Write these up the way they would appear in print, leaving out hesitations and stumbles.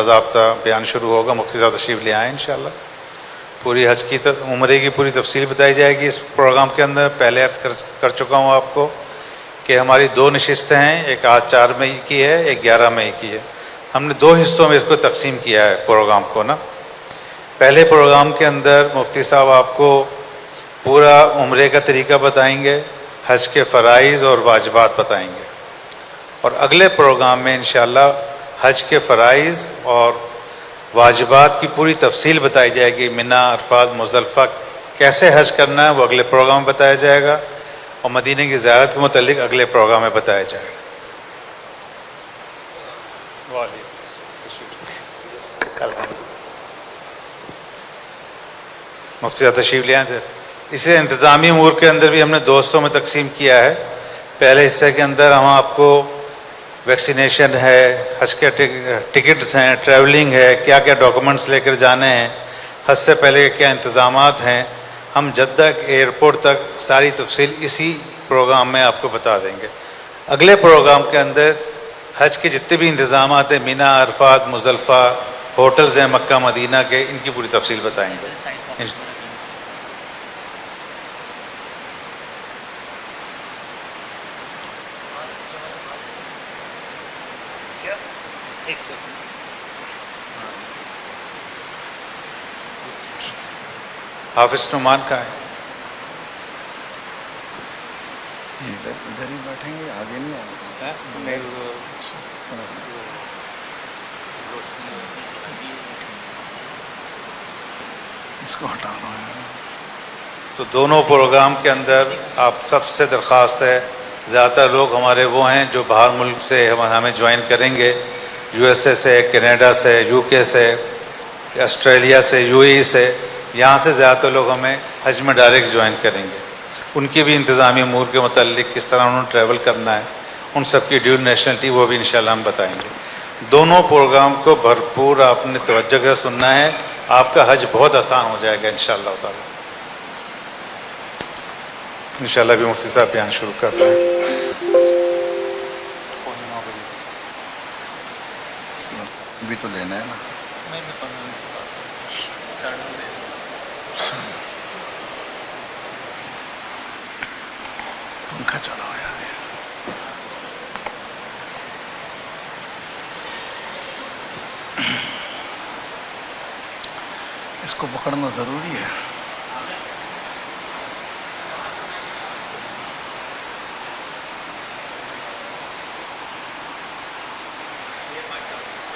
باضابطہ بیان شروع ہوگا، مفتی صاحب تشریف لے آئیں انشاءاللہ۔ پوری حج کی عمرے کی پوری تفصیل بتائی جائے گی اس پروگرام کے اندر۔ پہلے عرض کر چکا ہوں آپ کو کہ ہماری 2 نشستیں ہیں، ایک آج 4 مئی کی ہے، ایک 11 مئی کی ہے۔ ہم نے 2 حصوں میں اس کو تقسیم کیا ہے پروگرام کو نا۔ پہلے پروگرام کے اندر مفتی صاحب آپ کو پورا عمرے کا طریقہ بتائیں گے، حج کے فرائض اور واجبات بتائیں گے، اور اگلے پروگرام میں انشاءاللہ حج کے فرائض اور واجبات کی پوری تفصیل بتائی جائے گی۔ منا، عرفات، مزدلفہ کیسے حج کرنا ہے وہ اگلے پروگرام میں بتایا جائے گا، اور مدینہ کی زیارت کے متعلق اگلے پروگرام میں بتایا جائے گا۔ مفتی صاحب تشریف لے آئیں تھے۔ اسے انتظامی امور کے اندر بھی ہم نے 2 حصوں میں تقسیم کیا ہے۔ پہلے حصے کے اندر ہم آپ کو ویکسینیشن ہے، حج کے ٹکٹس ہیں، ٹریولنگ ہے، کیا کیا ڈاکومنٹس لے کر جانے ہیں، حج سے پہلے کیا انتظامات ہیں، ہم جدہ ایئرپورٹ تک ساری تفصیل اسی پروگرام میں آپ کو بتا دیں گے۔ اگلے پروگرام کے اندر حج کے جتنے بھی انتظامات ہیں، مینا، عرفات، مزدلفہ، ہوٹلز ہیں مکہ مدینہ کے، ان کی پوری تفصیل بتائیں گے۔ حافظ نعمان کا ہے، ادھر ہی بیٹھیں گے، آگے نہیں آئیں گے۔ اس کو ہٹانا ہے۔ تو دونوں پروگرام کے اندر آپ سب سے درخواست ہے، زیادہ تر لوگ ہمارے وہ ہیں جو باہر ملک سے ہمیں جوائن کریں گے، USA سے، کینیڈا سے، UK سے، آسٹریلیا سے، UAE سے، یہاں سے زیادہ تر لوگ ہمیں حج میں ڈائریکٹ جوائن کریں گے۔ ان کی بھی انتظامی امور کے متعلق کس طرح انہوں نے ٹریول کرنا ہے، ان سب کی ڈیول نیشنلٹی وہ بھی انشاءاللہ ہم بتائیں گے۔ دونوں پروگرام کو بھرپور آپ نے توجہ سے سننا ہے، آپ کا حج بہت آسان ہو جائے گا انشاءاللہ تعالی۔ انشاءاللہ بھی مفتی صاحب بیان شروع کر رہے ہیں۔ بھی تو لینا ہے نا۔ پنکھا چلاؤ یار۔ اس کو پکڑنا ضروری ہے۔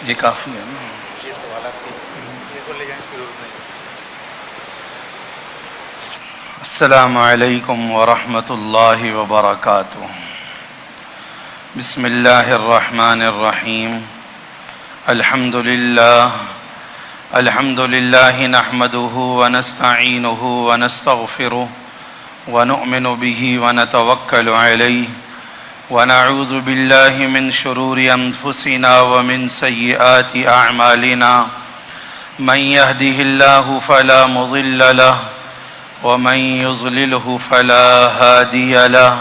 یہ کافی ہے نا۔ السلام علیکم ورحمۃ اللہ وبرکاتہ۔ بسم اللہ الرحمن الرحیم۔ الحمد للہ نحمده ونستعینه ونستغفره ونؤمن به ونتوکل علیہ ونعوذ باللہ من شرور انفسنا ومن سیئات اعمالنا من يهده الله فلا مضل له ومن يضلله فلا هادي له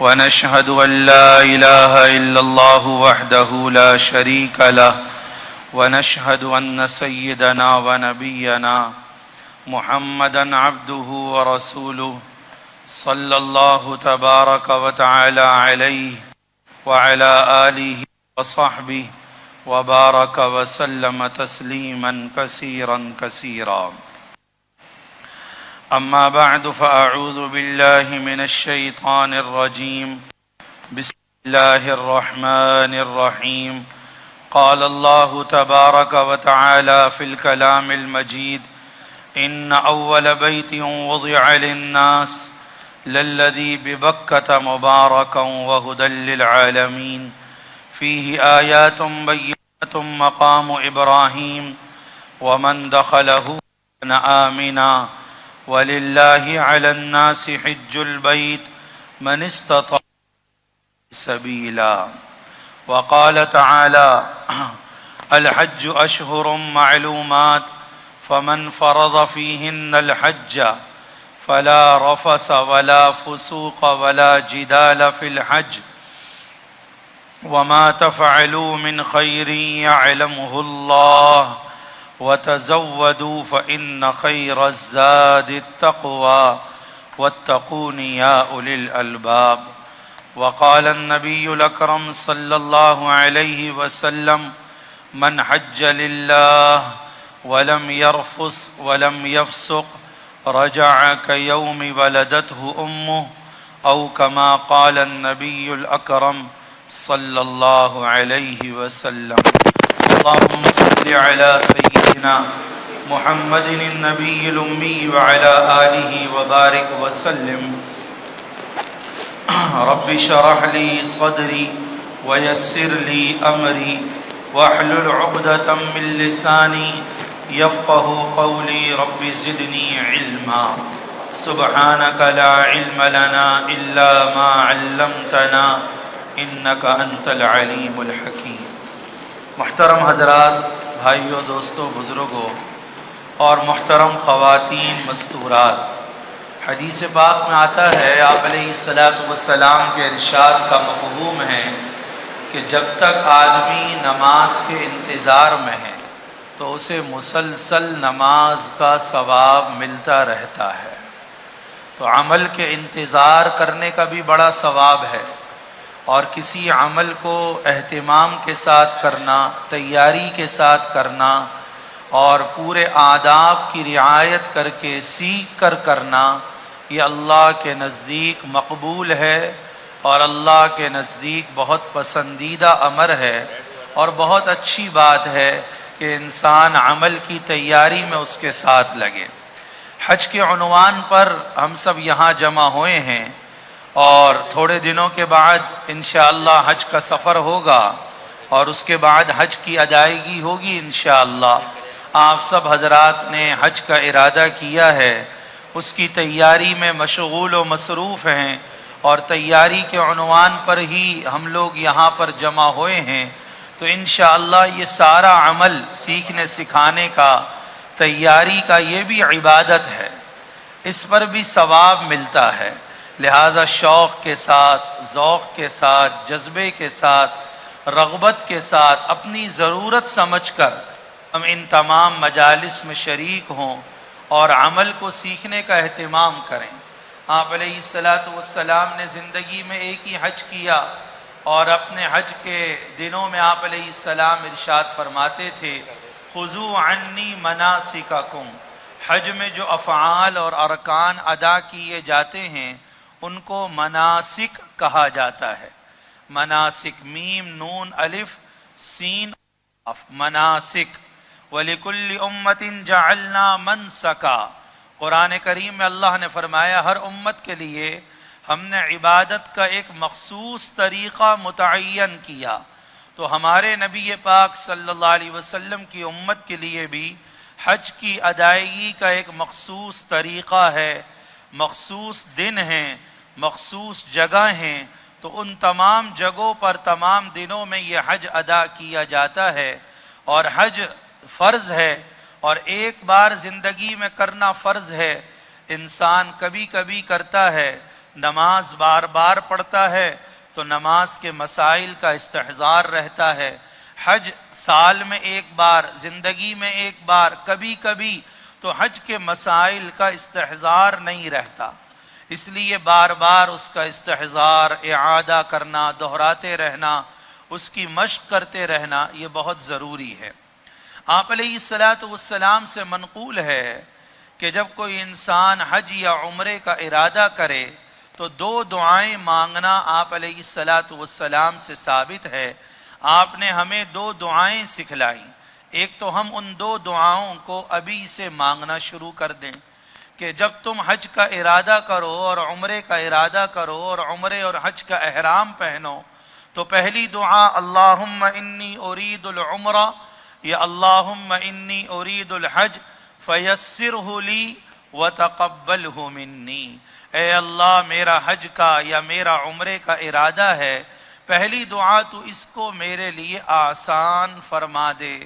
ونشهد أن لا إله إلا الله وحده لا شريك له ونشهد أن سيدنا ونبينا محمدا عبده ورسوله صلى الله تبارك وتعالى عليه وعلى آله وصحبه وبارك وسلم تسليما كثيرا كثيرا۔ أما بعد فأعوذ بالله من الشيطان الرجيم، بسم الله الرحمن الرحيم۔ قال الله تبارك وتعالى في الكلام المجيد، إن أول بيت وضع للناس للذي ببكة مباركا وهدى للعالمين فيه آيات بينات مقام إبراهيم ومن دخله كان آمنا ولله على الناس حج البيت من استطاع سبيلا۔ وقال تعالى الحج أشهر معلومات فمن فرض فيهن الحج فلا رفث ولا فسوق ولا جدال في الحج وما تفعلوا من خير يعلمه الله وتزودوا فإن خير الزاد التقوى واتقون يا أولي الألباب. وقال النبي الأكرم صلى الله عليه وسلم: من حج لله ولم يرفث ولم يفسق رجع كيوم ولدته أمه، أو كما قال النبي الأكرم صلى الله عليه وسلم. اللهم صل على سيدنا محمد النبي الأمي وعلى آله وبارك وسلم. رب اشرح لي صدري ويسر لي أمري واحلل عقدة من لساني يفقه قولي. رب زدني علما. سبحانك لا علم لنا إلا ما علمتنا إنك أنت العليم الحكيم. محترم حضرات، بھائیوں، دوستوں، بزرگوں اور محترم خواتین مستورات، حدیث پاک میں آتا ہے، آپ علیہ الصلاۃ والسلام کے ارشاد کا مفہوم ہے کہ جب تک آدمی نماز کے انتظار میں ہے تو اسے مسلسل نماز کا ثواب ملتا رہتا ہے. تو عمل کے انتظار کرنے کا بھی بڑا ثواب ہے، اور کسی عمل کو اہتمام کے ساتھ کرنا، تیاری کے ساتھ کرنا اور پورے آداب کی رعایت کر کے سیکھ کر کرنا، یہ اللہ کے نزدیک مقبول ہے اور اللہ کے نزدیک بہت پسندیدہ امر ہے، اور بہت اچھی بات ہے کہ انسان عمل کی تیاری میں اس کے ساتھ لگے. حج کے عنوان پر ہم سب یہاں جمع ہوئے ہیں، اور تھوڑے دنوں کے بعد انشاءاللہ حج کا سفر ہوگا، اور اس کے بعد حج کی ادائیگی ہوگی انشاءاللہ. آپ سب حضرات نے حج کا ارادہ کیا ہے، اس کی تیاری میں مشغول و مصروف ہیں، اور تیاری کے عنوان پر ہی ہم لوگ یہاں پر جمع ہوئے ہیں. تو انشاءاللہ یہ سارا عمل سیکھنے سکھانے کا، تیاری کا، یہ بھی عبادت ہے، اس پر بھی ثواب ملتا ہے. لہذا شوق کے ساتھ، ذوق کے ساتھ، جذبے کے ساتھ، رغبت کے ساتھ، اپنی ضرورت سمجھ کر ہم ان تمام مجالس میں شریک ہوں اور عمل کو سیکھنے کا اہتمام کریں. آپ علیہ الصلاۃ والسلام نے زندگی میں ایک ہی حج کیا، اور اپنے حج کے دنوں میں آپ علیہ السلام ارشاد فرماتے تھے: خذوا عنی مناسککم. حج میں جو افعال اور ارکان ادا کیے جاتے ہیں ان کو مناسک کہا جاتا ہے. مناسک، میم نون الف سین قاف، مناسک. وَلِكُلِّ أُمَّةٍ جَعَلْنَا مَنْسَكًا. قرآن کریم میں اللہ نے فرمایا ہر امت کے لیے ہم نے عبادت کا ایک مخصوص طریقہ متعین کیا. تو ہمارے نبی پاک صلی اللہ علیہ وسلم کی امت کے لیے بھی حج کی ادائیگی کا ایک مخصوص طریقہ ہے، مخصوص دن ہیں، مخصوص جگہ ہیں. تو ان تمام جگہوں پر تمام دنوں میں یہ حج ادا کیا جاتا ہے، اور حج فرض ہے، اور ایک بار زندگی میں کرنا فرض ہے. انسان کبھی کبھی کرتا ہے، نماز بار بار پڑھتا ہے تو نماز کے مسائل کا استحضار رہتا ہے. حج سال میں ایک بار، زندگی میں ایک بار، کبھی کبھی تو حج کے مسائل کا استحضار نہیں رہتا. اس لیے بار بار اس کا استحضار، اعادہ کرنا، دہراتے رہنا، اس کی مشق کرتے رہنا، یہ بہت ضروری ہے. آپ علیہ الصلاۃ والسلام سے منقول ہے کہ جب کوئی انسان حج یا عمرے کا ارادہ کرے تو دو دعائیں مانگنا آپ علیہ الصلاۃ والسلام سے ثابت ہے. آپ نے ہمیں دو دعائیں سکھلائیں. ایک تو ہم ان دو دعاؤں کو ابھی سے مانگنا شروع کر دیں کہ جب تم حج کا ارادہ کرو اور عمرے کا ارادہ کرو اور عمرے اور حج کا احرام پہنو، تو پہلی دعا اللہم انی ارید العمرہ یا اللہم انی ارید الحج فیسرہ لی وتقبلہ منی. اے اللہ، میرا حج کا یا میرا عمرے کا ارادہ ہے، پہلی دعا تو اس کو میرے لیے آسان فرما دے.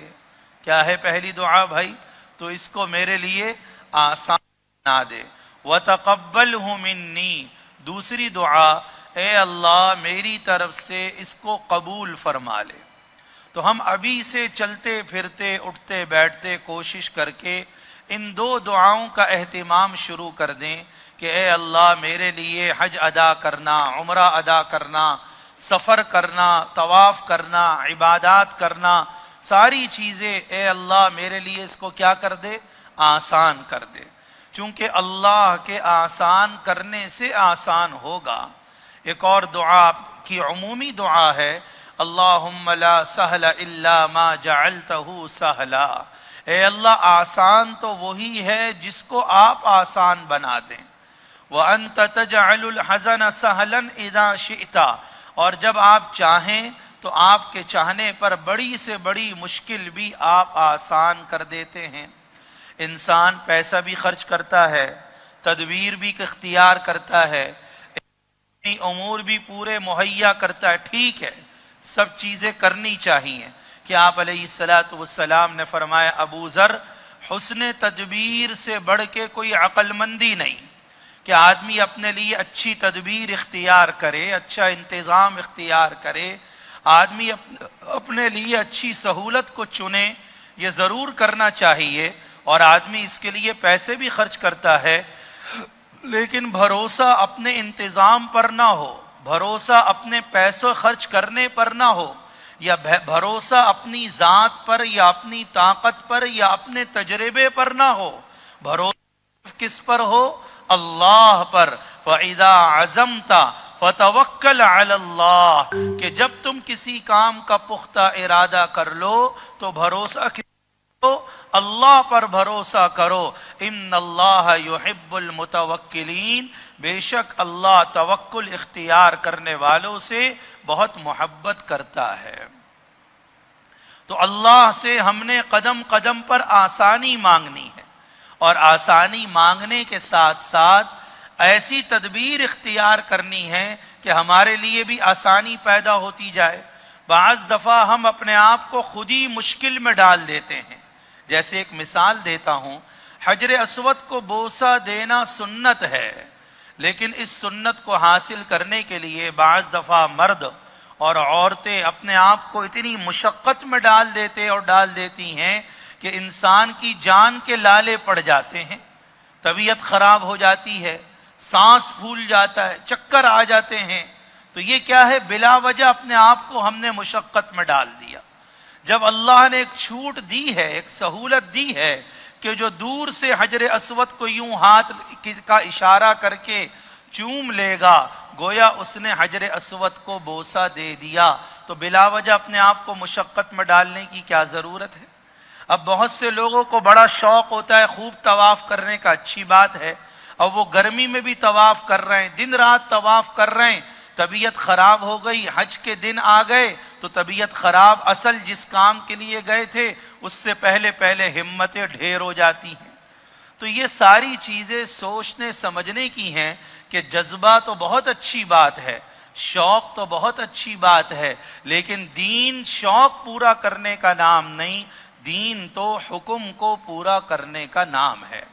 کیا ہے پہلی دعا بھائی؟ تو اس کو میرے لیے آسان بنا دے. وَتَقَبَّلْهُ مِنِّي. دوسری دعا، اے اللہ میری طرف سے اس کو قبول فرما لے۔ تو ہم ابھی سے چلتے پھرتے اٹھتے بیٹھتے کوشش کر کے ان دو دعاؤں کا اہتمام شروع کر دیں کہ اے اللہ میرے لیے حج ادا کرنا، عمرہ ادا کرنا، سفر کرنا، طواف کرنا، عبادات کرنا، ساری چیزیں اے اللہ میرے لیے اس کو کیا کر دے؟ آسان کر دے، چونکہ اللہ کے آسان کرنے سے آسان ہوگا۔ ایک اور دعا کی عمومی دعا ہے، اللہم لا سہل الا ما جعلتہ سہلا، اے اللہ آسان تو وہی ہے جس کو آپ آسان بنا دیں۔ وَأَنْتَ تَجْعَلُ الْحَزَنَ سَهْلًا إِذَا شِئْتَ، اور جب آپ چاہیں تو آپ کے چاہنے پر بڑی سے بڑی مشکل بھی آپ آسان کر دیتے ہیں۔ انسان پیسہ بھی خرچ کرتا ہے، تدبیر بھی اختیار کرتا ہے، امور بھی پورے مہیا کرتا ہے، ٹھیک ہے، سب چیزیں کرنی چاہیے۔ کہ آپ علیہ السلام نے فرمایا ابو ذر، حسن تدبیر سے بڑھ کے کوئی عقل مندی نہیں، کہ آدمی اپنے لیے اچھی تدبیر اختیار کرے، اچھا انتظام اختیار کرے، آدمی اپنے لیے اچھی سہولت کو چنے، یہ ضرور کرنا چاہیے، اور آدمی اس کے لیے پیسے بھی خرچ کرتا ہے، لیکن بھروسہ اپنے انتظام پر نہ ہو، بھروسہ اپنے پیسے خرچ کرنے پر نہ ہو، یا بھروسہ اپنی ذات پر یا اپنی طاقت پر یا اپنے تجربے پر نہ ہو، بھروسہ کس پر ہو؟ اللہ پر۔ فَإِذَا عَزَمْتَ فَتَوَكَّلْ عَلَى اللَّهِ، کہ جب تم کسی کام کا پختہ ارادہ کر لو تو بھروسہ اللہ پر بھروسہ کرو۔ ان اللہ یحب المتوکلین، بے شک اللہ توکل اختیار کرنے والوں سے بہت محبت کرتا ہے۔ تو اللہ سے ہم نے قدم قدم پر آسانی مانگنی ہے، اور آسانی مانگنے کے ساتھ ساتھ ایسی تدبیر اختیار کرنی ہے کہ ہمارے لیے بھی آسانی پیدا ہوتی جائے۔ بعض دفعہ ہم اپنے آپ کو خود ہی مشکل میں ڈال دیتے ہیں۔ جیسے ایک مثال دیتا ہوں، حجر اسود کو بوسہ دینا سنت ہے، لیکن اس سنت کو حاصل کرنے کے لیے بعض دفعہ مرد اور عورتیں اپنے آپ کو اتنی مشقت میں ڈال دیتے اور ڈال دیتی ہیں کہ انسان کی جان کے لالے پڑ جاتے ہیں، طبیعت خراب ہو جاتی ہے، سانس پھول جاتا ہے، چکر آ جاتے ہیں۔ تو یہ کیا ہے؟ بلا وجہ اپنے آپ کو ہم نے مشقت میں ڈال دیا۔ جب اللہ نے ایک چھوٹ دی ہے، ایک سہولت دی ہے کہ جو دور سے حجر اسود کو یوں ہاتھ کا اشارہ کر کے چوم لے گا، گویا اس نے حجر اسود کو بوسہ دے دیا، تو بلا وجہ اپنے آپ کو مشقت میں ڈالنے کی کیا ضرورت ہے؟ اب بہت سے لوگوں کو بڑا شوق ہوتا ہے خوب طواف کرنے کا، اچھی بات ہے، اب وہ گرمی میں بھی طواف کر رہے ہیں، دن رات طواف کر رہے ہیں، طبیعت خراب ہو گئی، حج کے دن آ گئے تو طبیعت خراب، اصل جس کام کے لیے گئے تھے اس سے پہلے ہمتیں ڈھیر ہو جاتی ہیں۔ تو یہ ساری چیزیں سوچنے سمجھنے کی ہیں کہ جذبہ تو بہت اچھی بات ہے، شوق تو بہت اچھی بات ہے، لیکن دین شوق پورا کرنے کا نام نہیں، دین تو حکم کو پورا کرنے کا نام ہے۔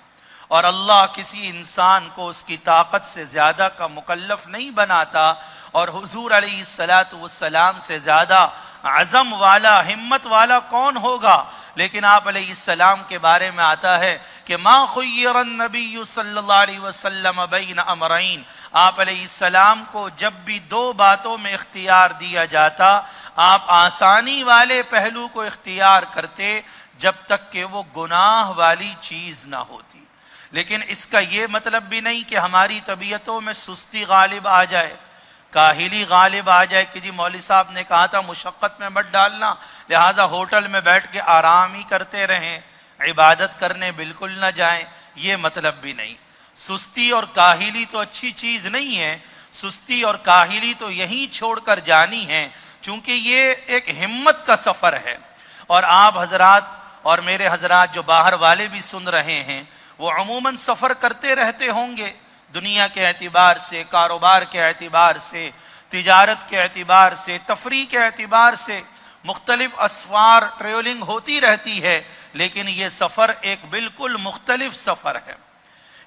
اور اللہ کسی انسان کو اس کی طاقت سے زیادہ کا مکلف نہیں بناتا، اور حضور علیہ السلام سے زیادہ عزم والا، ہمت والا کون ہوگا؟ لیکن آپ علیہ السلام کے بارے میں آتا ہے کہ ما خیر النبی صلی اللہ علیہ وسلم بین امرین، آپ علیہ السلام کو جب بھی دو باتوں میں اختیار دیا جاتا، آپ آسانی والے پہلو کو اختیار کرتے جب تک کہ وہ گناہ والی چیز نہ ہوتی۔ لیکن اس کا یہ مطلب بھی نہیں کہ ہماری طبیعتوں میں سستی غالب آ جائے، کاہلی غالب آ جائے کہ جی مولوی صاحب نے کہا تھا مشقت میں مت ڈالنا، لہٰذا ہوٹل میں بیٹھ کے آرام ہی کرتے رہیں، عبادت کرنے بالکل نہ جائیں، یہ مطلب بھی نہیں۔ سستی اور کاہلی تو اچھی چیز نہیں ہے، سستی اور کاہلی تو یہیں چھوڑ کر جانی ہے، چونکہ یہ ایک ہمت کا سفر ہے۔ اور آپ حضرات اور میرے حضرات جو باہر والے بھی سن رہے ہیں، وہ عموماً سفر کرتے رہتے ہوں گے، دنیا کے اعتبار سے، کاروبار کے اعتبار سے، تجارت کے اعتبار سے، تفریح کے اعتبار سے مختلف اسفار ٹریولنگ ہوتی رہتی ہے، لیکن یہ سفر ایک بالکل مختلف سفر ہے،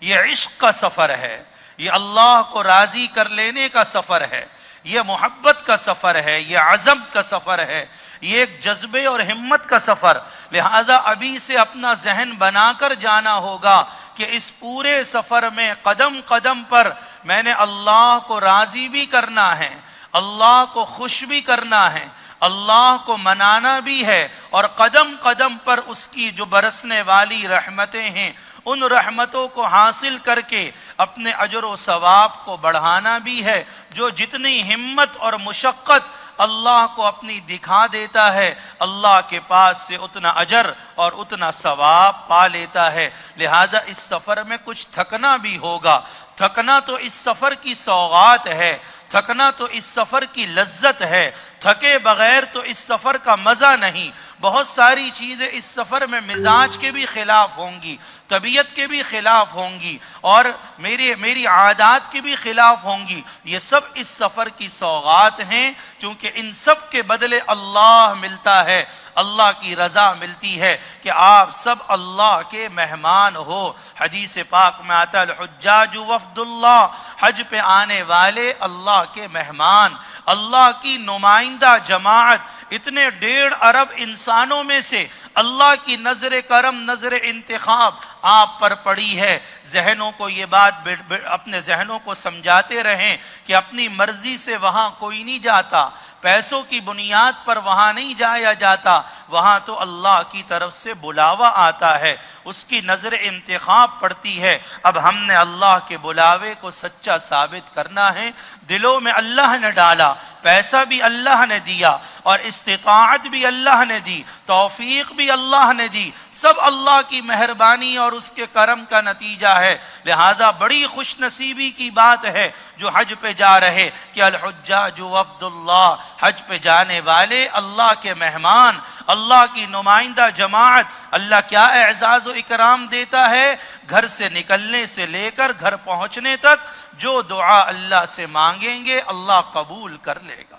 یہ عشق کا سفر ہے۔ یہ اللہ کو راضی کر لینے کا سفر ہے، یہ محبت کا سفر ہے، یہ عزم کا سفر ہے، یہ ایک جذبے اور ہمت کا سفر. لہذا ابھی سے اپنا ذہن بنا کر جانا ہوگا کہ اس پورے سفر میں قدم قدم پر میں نے اللہ کو راضی بھی کرنا ہے، اللہ کو خوش بھی کرنا ہے، اللہ کو منانا بھی ہے، اور قدم قدم پر اس کی جو برسنے والی رحمتیں ہیں ان رحمتوں کو حاصل کر کے اپنے اجر و ثواب کو بڑھانا بھی ہے. جو جتنی ہمت اور مشقت اللہ کو اپنی دکھا دیتا ہے اللہ کے پاس سے اتنا اجر اور اتنا ثواب پا لیتا ہے. لہذا اس سفر میں کچھ تھکنا بھی ہوگا. تھکنا تو اس سفر کی سوغات ہے، تھکنا تو اس سفر کی لذت ہے، تھکے بغیر تو اس سفر کا مزہ نہیں. بہت ساری چیزیں اس سفر میں مزاج کے بھی خلاف ہوں گی، طبیعت کے بھی خلاف ہوں گی، اور میری عادات کے بھی خلاف ہوں گی. یہ سب اس سفر کی سوغات ہیں، چونکہ ان سب کے بدلے اللہ ملتا ہے، اللہ کی رضا ملتی ہے کہ آپ سب اللہ کے مہمان ہو. حدیث پاک میں آتا ہے الحجاج وفد اللہ، حج پہ آنے والے اللہ کے مہمان، اللہ کی نمائندہ جماعت. اتنے 1.5 ارب انسانوں میں سے اللہ کی نظر کرم، نظر انتخاب آپ پر پڑی ہے. ذہنوں کو یہ بات اپنے ذہنوں کو سمجھاتے رہیں کہ اپنی مرضی سے وہاں کوئی نہیں جاتا، پیسوں کی بنیاد پر وہاں نہیں جایا جاتا، وہاں تو اللہ کی طرف سے بلاوا آتا ہے، اس کی نظر انتخاب پڑتی ہے. اب ہم نے اللہ کے بلاوے کو سچا ثابت کرنا ہے. دلوں میں اللہ نے ڈالا، پیسہ بھی اللہ نے دیا، اور استطاعت بھی اللہ نے دی، توفیق بھی اللہ نے دی. سب اللہ کی مہربانی اور اس کے کرم کا نتیجہ ہے. لہذا بڑی خوش نصیبی کی بات ہے جو حج پہ جا رہے کہ الحجاج وفد اللہ، حج پہ جانے والے اللہ کے مہمان، اللہ کی نمائندہ جماعت. اللہ کیا اعزاز و اکرام دیتا ہے، گھر سے نکلنے سے لے کر گھر پہنچنے تک جو دعا اللہ سے مانگیں گے اللہ قبول کر لے گا.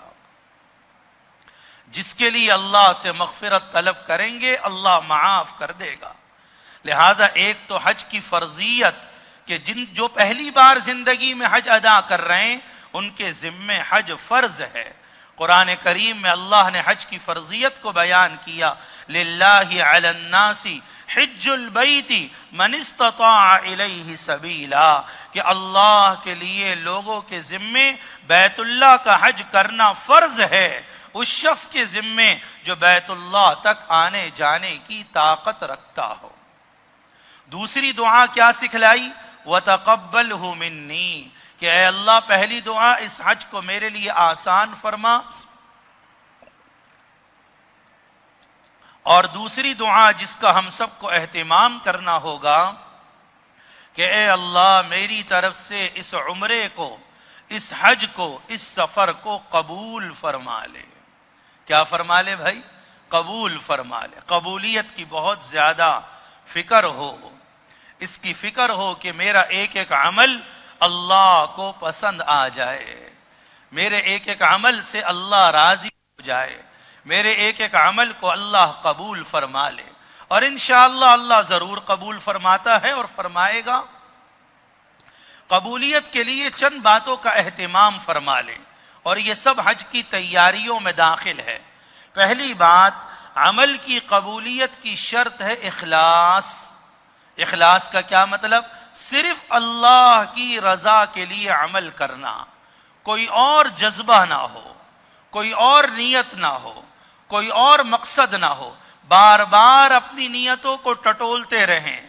جس کے لیے اللہ سے مغفرت طلب کریں گے اللہ معاف کر دے گا. لہذا ایک تو حج کی فرضیت کہ جو پہلی بار زندگی میں حج ادا کر رہے ہیں ان کے ذمے حج فرض ہے. قرآن کریم میں اللہ نے حج کی فرضیت کو بیان کیا. للہ علی الناس حج البیت من استطاع الیہ سبیلا، کہ اللہ کے لیے لوگوں کے ذمے بیت اللہ کا حج کرنا فرض ہے اس شخص کے ذمے جو بیت اللہ تک آنے جانے کی طاقت رکھتا ہو. دوسری دعا کیا سکھلائی؟ وَتَقَبَّلْهُ مِنِّي، کہ اے اللہ پہلی دعا اس حج کو میرے لیے آسان فرما، اور دوسری دعا جس کا ہم سب کو اہتمام کرنا ہوگا کہ اے اللہ میری طرف سے اس عمرے کو، اس حج کو، اس سفر کو قبول فرما لے. کیا فرما لے بھائی؟ قبول فرما لے. قبولیت کی بہت زیادہ فکر ہو، اس کی فکر ہو کہ میرا ایک ایک عمل اللہ کو پسند آ جائے، میرے ایک ایک عمل سے اللہ راضی ہو جائے، میرے ایک ایک عمل کو اللہ قبول فرما لے. اور انشاءاللہ اللہ ضرور قبول فرماتا ہے اور فرمائے گا. قبولیت کے لیے چند باتوں کا اہتمام فرما لیں، اور یہ سب حج کی تیاریوں میں داخل ہے. پہلی بات، عمل کی قبولیت کی شرط ہے اخلاص. اخلاص کا کیا مطلب؟ صرف اللہ کی رضا کے لیے عمل کرنا، کوئی اور جذبہ نہ ہو، کوئی اور نیت نہ ہو، کوئی اور مقصد نہ ہو. بار بار اپنی نیتوں کو ٹٹولتے رہیں،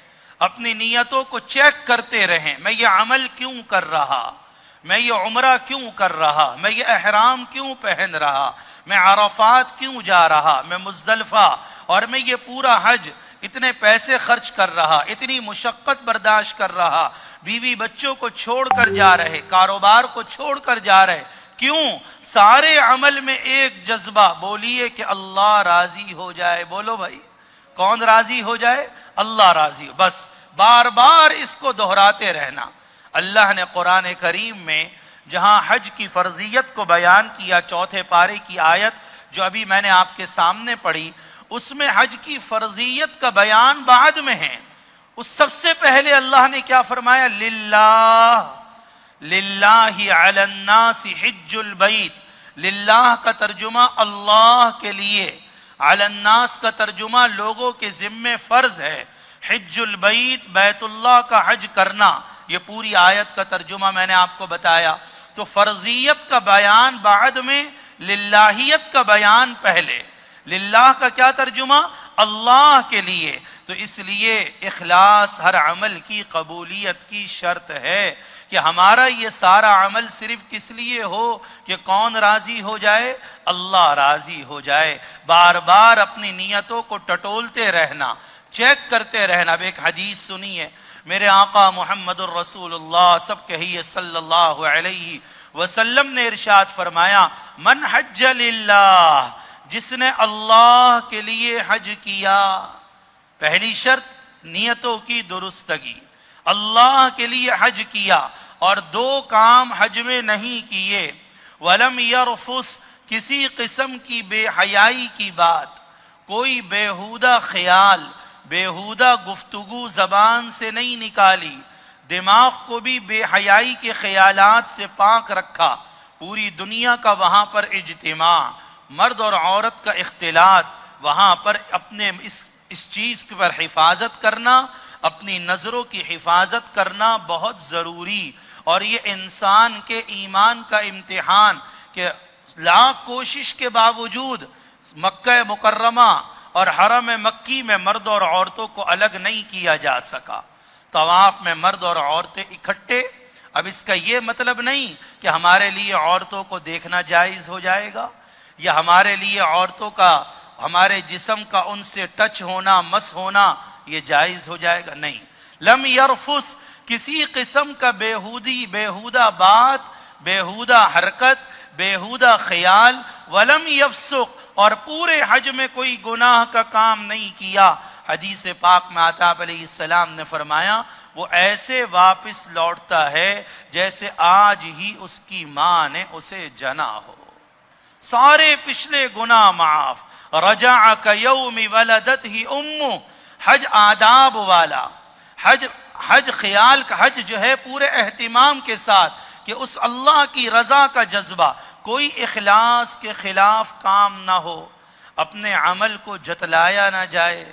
اپنی نیتوں کو چیک کرتے رہیں. میں یہ عمل کیوں کر رہا، میں یہ عمرہ کیوں کر رہا، میں یہ احرام کیوں پہن رہا، میں عرفات کیوں جا رہا، میں مزدلفہ، اور میں یہ پورا حج اتنے پیسے خرچ کر رہا، اتنی مشقت برداشت کر رہا، بیوی بچوں کو چھوڑ کر جا رہے، کاروبار کو چھوڑ کر جا رہے. کیوں؟ سارے عمل میں ایک جذبہ، بولیے کہ اللہ راضی ہو جائے. بولو بھائی، کون راضی ہو جائے؟ اللہ راضی ہو. بس بار بار اس کو دہراتے رہنا. اللہ نے قرآن کریم میں جہاں حج کی فرضیت کو بیان کیا، 4 پارے کی آیت جو ابھی میں نے آپ کے سامنے پڑھی، اس میں حج کی فرضیت کا بیان بعد میں ہے. اس سب سے پہلے اللہ نے کیا فرمایا؟ للہ، للہ علی الناس حج البیت، للہ کا ترجمہ اللہ کے لیے، علی الناس کا ترجمہ لوگوں کے ذمے فرض ہے، حج البیت بیت اللہ کا حج کرنا، یہ پوری آیت کا ترجمہ میں نے آپ کو بتایا۔ تو فرضیت کا بیان بعد میں، للہیت کا بیان پہلے۔ للہ کا کیا ترجمہ؟ اللہ کے لیے۔ تو اس لیے اخلاص ہر عمل کی قبولیت کی شرط ہے کہ ہمارا یہ سارا عمل صرف کس لیے ہو کہ کون راضی ہو جائے؟ اللہ راضی ہو جائے۔ بار بار اپنی نیتوں کو ٹٹولتے رہنا، چیک کرتے رہنا۔ اب ایک حدیث سنیے، میرے آقا محمد الرسول اللہ، سب کہیے صلی اللہ علیہ وسلم نے ارشاد فرمایا، من حج للہ، جس نے اللہ کے لیے حج کیا، پہلی شرط نیتوں کی درستگی، اللہ کے لیے حج کیا اور دو کام حج میں نہیں کیے، ولم یرفس، کسی قسم کی بے حیائی کی بات، کوئی بیہودہ خیال، بیہودہ گفتگو زبان سے نہیں نکالی، دماغ کو بھی بے حیائی کے خیالات سے پاک رکھا، پوری دنیا کا وہاں پر اجتماع، مرد اور عورت کا اختلاط، وہاں پر اپنے اس چیز پر حفاظت کرنا، اپنی نظروں کی حفاظت کرنا بہت ضروری۔ اور یہ انسان کے ایمان کا امتحان کہ لاکھ کوشش کے باوجود مکہ مکرمہ اور حرم مکی میں مرد اور عورتوں کو الگ نہیں کیا جا سکا۔ طواف میں مرد اور عورتیں اکٹھے۔ اب اس کا یہ مطلب نہیں کہ ہمارے لیے عورتوں کو دیکھنا جائز ہو جائے گا، یا ہمارے لیے عورتوں کا ہمارے جسم کا ان سے ٹچ ہونا، مس ہونا یہ جائز ہو جائے گا، نہیں۔ لم یرفس، کسی قسم کا بیہودہ بات، بیہودہ حرکت، بیہودہ خیال، ولم یفسق، اور پورے حج میں کوئی گناہ کا کام نہیں کیا۔ حدیث پاک میں آتا علیہ السلام نے فرمایا، وہ ایسے واپس لوٹتا ہے جیسے آج ہی اس کی ماں نے اسے جنا ہو، سارے پچھلے گناہ معاف۔ رجع کیوم ولدتہ امہ، حج آداب والا، حج خیال کا، حج جو ہے پورے اہتمام کے ساتھ کہ اس اللہ کی رضا کا جذبہ، کوئی اخلاص کے خلاف کام نہ ہو، اپنے عمل کو جتلایا نہ جائے،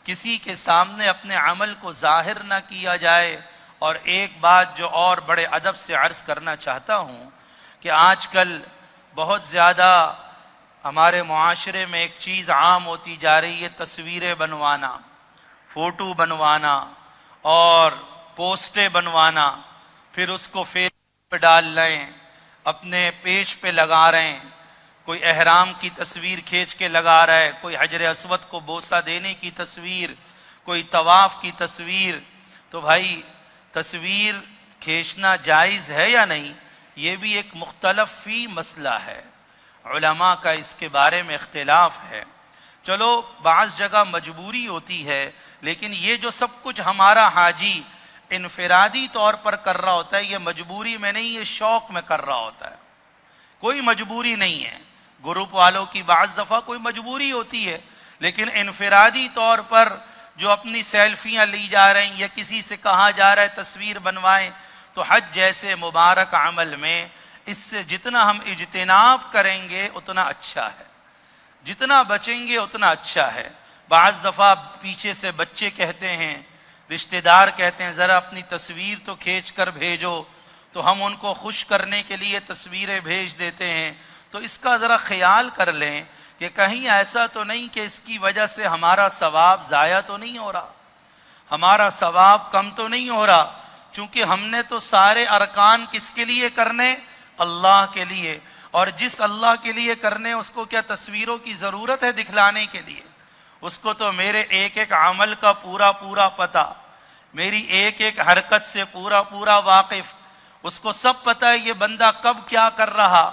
کسی کے سامنے اپنے عمل کو ظاہر نہ کیا جائے۔ اور ایک بات جو اور بڑے ادب سے عرض کرنا چاہتا ہوں کہ آج کل بہت زیادہ ہمارے معاشرے میں ایک چیز عام ہوتی جا رہی ہے، تصویریں بنوانا، فوٹو بنوانا اور پوسٹیں بنوانا، پھر اس کو فیس بک پہ ڈال رہے ہیں، اپنے پیج پہ لگا رہے ہیں، کوئی احرام کی تصویر کھینچ کے لگا رہا ہے، کوئی حجر اسود کو بوسہ دینے کی تصویر، کوئی طواف کی تصویر۔ تو بھائی تصویر کھینچنا جائز ہے یا نہیں، یہ بھی ایک مختلف فی مسئلہ ہے، علماء کا اس کے بارے میں اختلاف ہے۔ چلو بعض جگہ مجبوری ہوتی ہے، لیکن یہ جو سب کچھ ہمارا حاجی انفرادی طور پر کر رہا ہوتا ہے، یہ مجبوری میں نہیں، یہ شوق میں کر رہا ہوتا ہے، کوئی مجبوری نہیں ہے۔ گروپ والوں کی بعض دفعہ کوئی مجبوری ہوتی ہے، لیکن انفرادی طور پر جو اپنی سیلفیاں لی جا رہی ہیں یا کسی سے کہا جا رہا ہے تصویر بنوائیں، تو حج جیسے مبارک عمل میں اس سے جتنا ہم اجتناب کریں گے اتنا اچھا ہے، جتنا بچیں گے اتنا اچھا ہے۔ بعض دفعہ پیچھے سے بچے کہتے ہیں، رشتہ دار کہتے ہیں ذرا اپنی تصویر تو کھینچ کر بھیجو، تو ہم ان کو خوش کرنے کے لیے تصویریں بھیج دیتے ہیں۔ تو اس کا ذرا خیال کر لیں کہ کہیں ایسا تو نہیں کہ اس کی وجہ سے ہمارا ثواب ضائع تو نہیں ہو رہا، ہمارا ثواب کم تو نہیں ہو رہا، چونکہ ہم نے تو سارے ارکان کس کے لیے کرنے؟ اللہ کے لیے۔ اور جس اللہ کے لیے کرنے اس کو کیا تصویروں کی ضرورت ہے دکھلانے کے لیے؟ اس کو تو میرے ایک ایک عمل کا پورا پتہ، میری ایک ایک حرکت سے پورا واقف، اس کو سب پتہ ہے یہ بندہ کب کیا کر رہا۔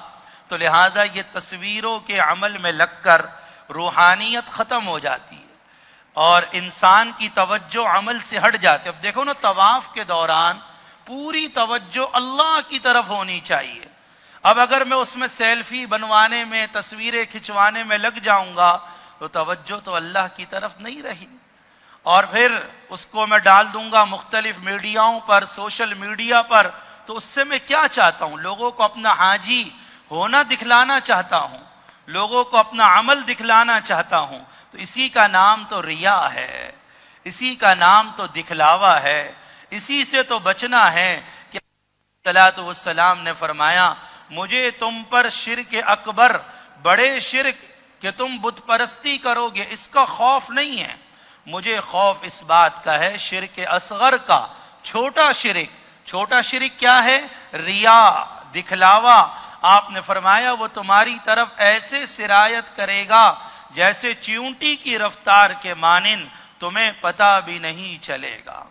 تو لہذا یہ تصویروں کے عمل میں لگ کر روحانیت ختم ہو جاتی ہے اور انسان کی توجہ عمل سے ہٹ جاتی ہے۔ اب دیکھو نا، طواف کے دوران پوری توجہ اللہ کی طرف ہونی چاہیے۔ اب اگر میں اس میں سیلفی بنوانے میں، تصویریں کھنچوانے میں لگ جاؤں گا تو توجہ تو اللہ کی طرف نہیں رہی، اور پھر اس کو میں ڈال دوں گا مختلف میڈیاؤں پر، سوشل میڈیا پر، تو اس سے میں کیا چاہتا ہوں؟ لوگوں کو اپنا حاجی ہونا دکھلانا چاہتا ہوں، لوگوں کو اپنا عمل دکھلانا چاہتا ہوں، تو اسی کا نام تو ریا ہے، اسی کا نام تو دکھلاوا ہے، اسی سے تو بچنا ہے کہ صلوات والسلام نے فرمایا مجھے تم پر شرک اکبر، بڑے شرک کہ تم بت پرستی کرو گے، اس کا خوف نہیں ہے، مجھے خوف اس بات کا ہے شرک اصغر کا، چھوٹا شرک۔ چھوٹا شرک کیا ہے؟ ریا، دکھلاوا۔ آپ نے فرمایا وہ تمہاری طرف ایسے سرایت کرے گا جیسے چیونٹی کی رفتار کے مانند، تمہیں پتہ بھی نہیں چلے گا۔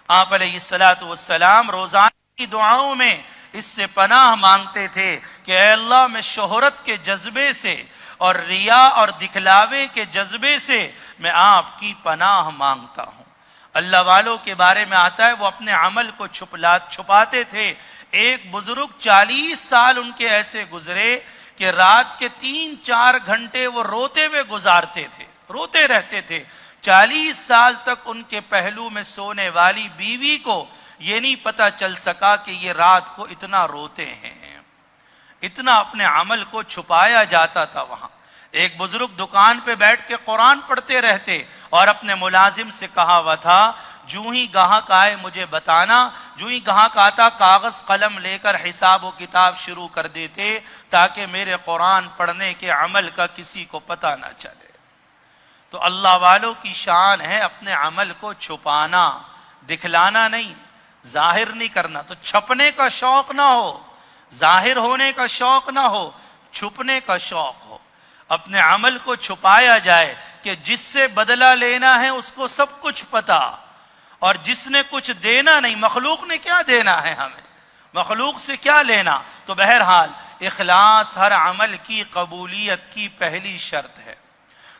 آپ علیہ الصلوۃ والسلام روزانہ کی دعاؤں میں اس سے پناہ مانگتے تھے کہ اے اللہ میں شہرت کے جذبے سے اور ریا اور دکھلاوے کے جذبے سے میں آپ کی پناہ مانگتا ہوں۔ اللہ والوں کے بارے میں آتا ہے وہ اپنے عمل کو چھپاتے تھے۔ ایک بزرگ 40 سال ان کے ایسے گزرے کہ رات کے 3-4 گھنٹے وہ روتے ہوئے گزارتے تھے، روتے رہتے تھے۔ 40 سال تک ان کے پہلو میں سونے والی بیوی کو یہ نہیں پتا چل سکا کہ یہ رات کو اتنا روتے ہیں، اتنا اپنے عمل کو چھپایا جاتا تھا وہاں۔ ایک بزرگ دکان پہ بیٹھ کے قرآن پڑھتے رہتے اور اپنے ملازم سے کہا ہوا تھا جو ہی گاہک آئے مجھے بتانا، جو ہی گاہک آتا کاغذ قلم لے کر حساب و کتاب شروع کر دیتے تاکہ میرے قرآن پڑھنے کے عمل کا کسی کو پتہ نہ چلے۔ تو اللہ والوں کی شان ہے اپنے عمل کو چھپانا، دکھلانا نہیں، ظاہر نہیں کرنا۔ تو چھپنے کا شوق نہ ہو، ظاہر ہونے کا شوق نہ ہو، چھپنے کا شوق ہو۔ اپنے عمل کو چھپایا جائے کہ جس سے بدلہ لینا ہے اس کو سب کچھ پتا، اور جس نے کچھ دینا نہیں، مخلوق نے کیا دینا ہے ہمیں، مخلوق سے کیا لینا۔ تو بہرحال اخلاص ہر عمل کی قبولیت کی پہلی شرط ہے۔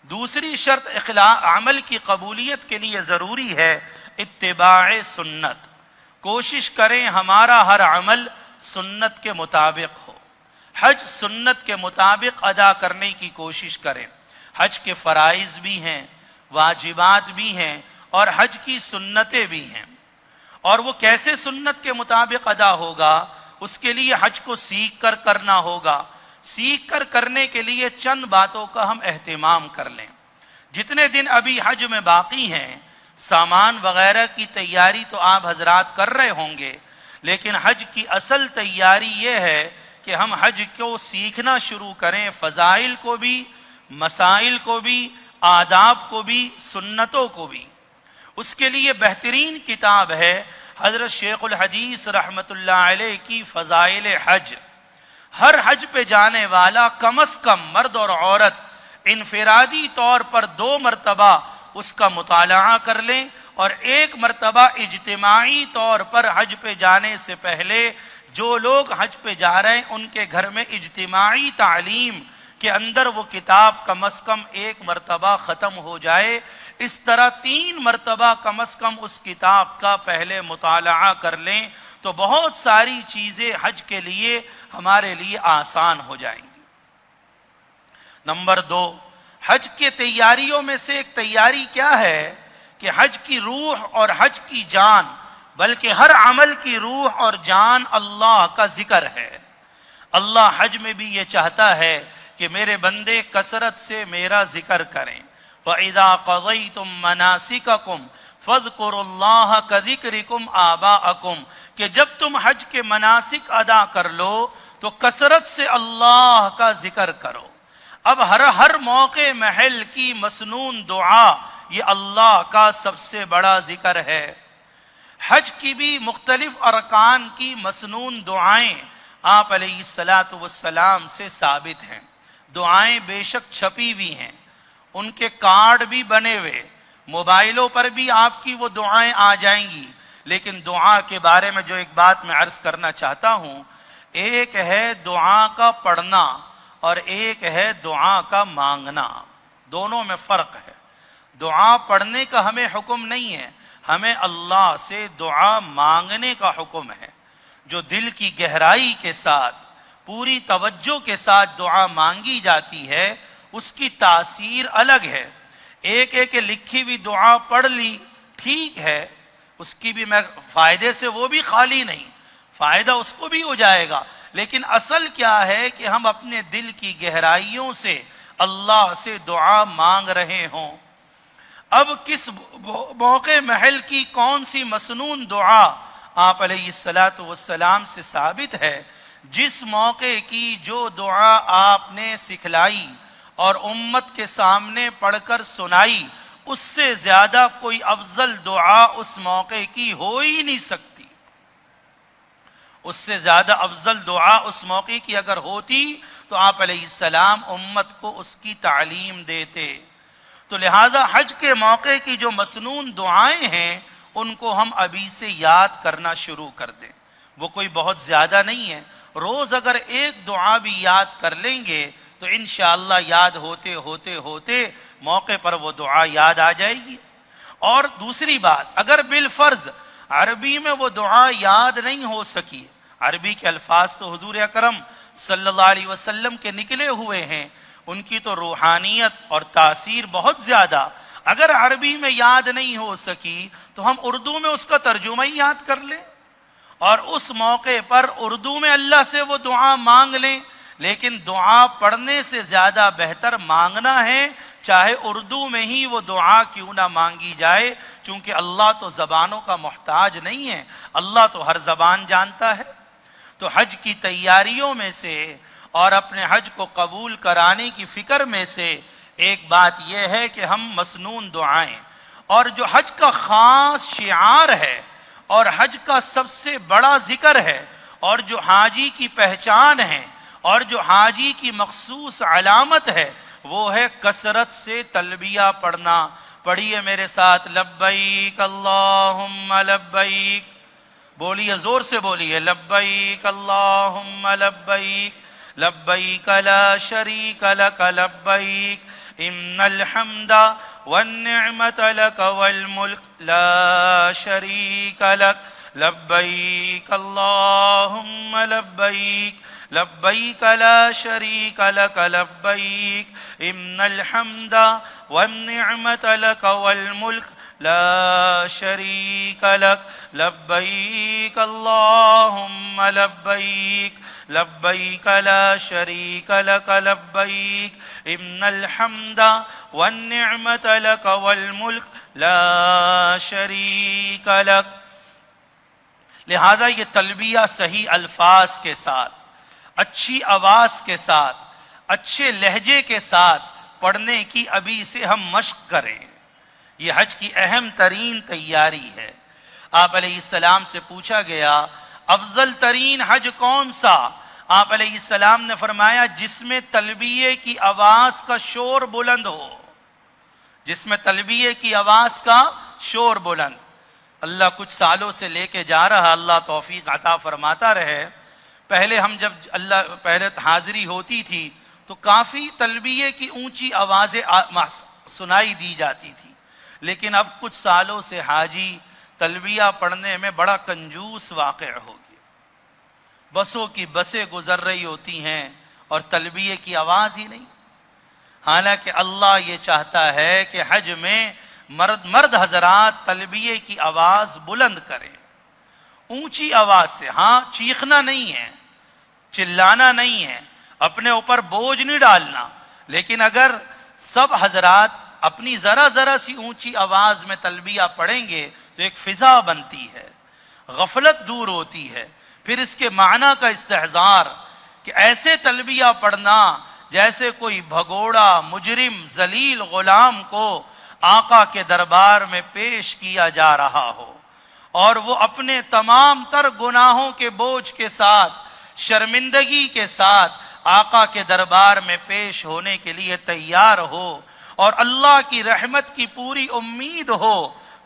دوسری شرط عمل کی قبولیت کے لیے ضروری ہے اتباع سنت۔ کوشش کریں ہمارا ہر عمل سنت کے مطابق ہو۔ حج سنت کے مطابق ادا کرنے کی کوشش کریں۔ حج کے فرائض بھی ہیں، واجبات بھی ہیں، اور حج کی سنتیں بھی ہیں۔ اور وہ کیسے سنت کے مطابق ادا ہوگا؟ اس کے لیے حج کو سیکھ کر کرنا ہوگا۔ سیکھ کر کرنے کے لیے چند باتوں کا ہم اہتمام کر لیں۔ جتنے دن ابھی حج میں باقی ہیں، سامان وغیرہ کی تیاری تو آپ حضرات کر رہے ہوں گے، لیکن حج کی اصل تیاری یہ ہے کہ ہم حج کو سیکھنا شروع کریں، فضائل کو بھی، مسائل کو بھی، آداب کو بھی، سنتوں کو بھی۔ اس کے لیے بہترین کتاب ہے حضرت شیخ الحدیث رحمت اللہ علیہ کی فضائل حج۔ ہر حج پہ جانے والا کم از کم مرد اور عورت انفرادی طور پر 2 مرتبہ اس کا مطالعہ کر لیں، اور 1 مرتبہ اجتماعی طور پر حج پہ جانے سے پہلے جو لوگ حج پہ جا رہے ہیں ان کے گھر میں اجتماعی تعلیم کے اندر وہ کتاب کم از کم 1 مرتبہ ختم ہو جائے۔ اس طرح 3 مرتبہ کم از کم اس کتاب کا پہلے مطالعہ کر لیں تو بہت ساری چیزیں حج کے لیے ہمارے لیے آسان ہو جائیں گی۔ نمبر 2، حج کے تیاریوں میں سے ایک تیاری کیا ہے کہ حج کی روح اور حج کی جان، بلکہ ہر عمل کی روح اور جان اللہ کا ذکر ہے۔ اللہ حج میں بھی یہ چاہتا ہے کہ میرے بندے کثرت سے میرا ذکر کریں۔ وَإِذَا قَضَيْتُم مَّنَاسِكَكُمْ فَاذْكُرُوا اللَّهَ كَذِكْرِكُمْ آبَاءَكُمْ، کہ جب تم حج کے مناسک ادا کر لو تو کثرت سے اللہ کا ذکر کرو۔ اب ہر موقع محل کی مسنون دعا یہ اللہ کا سب سے بڑا ذکر ہے۔ حج کی بھی مختلف ارکان کی مسنون دعائیں آپ علیہ الصلاۃ والسلام سے ثابت ہیں۔ دعائیں بے شک چھپی ہوئی ہیں، ان کے کارڈ بھی بنے ہوئے، موبائلوں پر بھی آپ کی وہ دعائیں آ جائیں گی۔ لیکن دعا کے بارے میں جو ایک بات میں عرض کرنا چاہتا ہوں، ایک ہے دعا کا پڑھنا اور ایک ہے دعا کا مانگنا، دونوں میں فرق ہے۔ دعا پڑھنے کا ہمیں حکم نہیں ہے، ہمیں اللہ سے دعا مانگنے کا حکم ہے۔ جو دل کی گہرائی کے ساتھ، پوری توجہ کے ساتھ دعا مانگی جاتی ہے اس کی تاثیر الگ ہے۔ ایک لکھی ہوئی دعا پڑھ لی ٹھیک ہے، اس کی بھی میں فائدے سے وہ بھی خالی نہیں، فائدہ اس کو بھی ہو جائے گا، لیکن اصل کیا ہے کہ ہم اپنے دل کی گہرائیوں سے اللہ سے دعا مانگ رہے ہوں۔ اب کس موقع محل کی کون سی مسنون دعا آپ علیہ الصلاۃ والسلام سے ثابت ہے؟ جس موقع کی جو دعا آپ نے سکھلائی اور امت کے سامنے پڑھ کر سنائی، اس سے زیادہ کوئی افضل دعا اس موقع کی ہو ہی نہیں سکتی۔ اس سے زیادہ افضل دعا اس موقع کی اگر ہوتی تو آپ علیہ السلام امت کو اس کی تعلیم دیتے۔ تو لہٰذا حج کے موقع کی جو مسنون دعائیں ہیں ان کو ہم ابھی سے یاد کرنا شروع کر دیں۔ وہ کوئی بہت زیادہ نہیں ہے، روز اگر ایک دعا بھی یاد کر لیں گے تو انشاءاللہ یاد ہوتے ہوتے ہوتے موقع پر وہ دعا یاد آ جائے گی۔ اور دوسری بات، اگر بالفرض عربی میں وہ دعا یاد نہیں ہو سکی، عربی کے الفاظ تو حضور اکرم صلی اللہ علیہ وسلم کے نکلے ہوئے ہیں، ان کی تو روحانیت اور تاثیر بہت زیادہ، اگر عربی میں یاد نہیں ہو سکی تو ہم اردو میں اس کا ترجمہ ہی یاد کر لیں اور اس موقع پر اردو میں اللہ سے وہ دعا مانگ لیں۔ لیکن دعا پڑھنے سے زیادہ بہتر مانگنا ہے، چاہے اردو میں ہی وہ دعا کیوں نہ مانگی جائے، چونکہ اللہ تو زبانوں کا محتاج نہیں ہے، اللہ تو ہر زبان جانتا ہے۔ تو حج کی تیاریوں میں سے اور اپنے حج کو قبول کرانے کی فکر میں سے ایک بات یہ ہے کہ ہم مسنون دعائیں، اور جو حج کا خاص شعار ہے اور حج کا سب سے بڑا ذکر ہے اور جو حاجی کی پہچان ہے اور جو حاجی کی مخصوص علامت ہے، وہ ہے کثرت سے تلبیہ پڑھنا۔ پڑھیے میرے ساتھ، لبیک اللہم لبیک، بولیے زور سے بولیے، لبیک اللہم لبیک لبیک لا شریک لک لبیک ان الحمد والنعمت لک والملک لا شریک لک لبیک اللہم لبیک لبیک لا شریک لک لبیک ان الحمد والنعمت لک والملک لا شریک لک لبیک اللہم لبیک لبیک لا شریک لک لبیک ان الحمد والنعمت لک والملک لا شریک لک۔ لہذا یہ تلبیہ صحیح الفاظ کے ساتھ، اچھی آواز کے ساتھ، اچھے لہجے کے ساتھ پڑھنے کی ابھی سے ہم مشق کریں۔ یہ حج کی اہم ترین تیاری ہے۔ آپ علیہ السلام سے پوچھا گیا افضل ترین حج کون سا؟ آپ علیہ السلام نے فرمایا جس میں تلبیے کی آواز کا شور بلند ہو، جس میں تلبیے کی آواز کا شور بلند۔ اللہ کچھ سالوں سے لے کے جا رہا، اللہ توفیق عطا فرماتا رہے۔ پہلے ہم جب پہلے حاضری ہوتی تھی تو کافی تلبیے کی اونچی آوازیں سنائی دی جاتی تھی، لیکن اب کچھ سالوں سے حاجی تلبیہ پڑھنے میں بڑا کنجوس واقع ہو گیا۔ بسوں کی بسیں گزر رہی ہوتی ہیں اور تلبیے کی آواز ہی نہیں۔ حالانکہ اللہ یہ چاہتا ہے کہ حج میں مرد حضرات تلبیے کی آواز بلند کریں، اونچی آواز سے۔ ہاں، چیخنا نہیں ہے، چلانا نہیں ہے، اپنے اوپر بوجھ نہیں ڈالنا، لیکن اگر سب حضرات اپنی ذرا سی اونچی آواز میں تلبیہ پڑھیں گے تو ایک فضا بنتی ہے، غفلت دور ہوتی ہے۔ پھر اس کے معنی کا استحضار کہ ایسے تلبیہ پڑھنا جیسے کوئی بھگوڑا مجرم ذلیل غلام کو آقا کے دربار میں پیش کیا جا رہا ہو اور وہ اپنے تمام تر گناہوں کے بوجھ کے ساتھ، شرمندگی کے ساتھ آقا کے دربار میں پیش ہونے کے لیے تیار ہو اور اللہ کی رحمت کی پوری امید ہو۔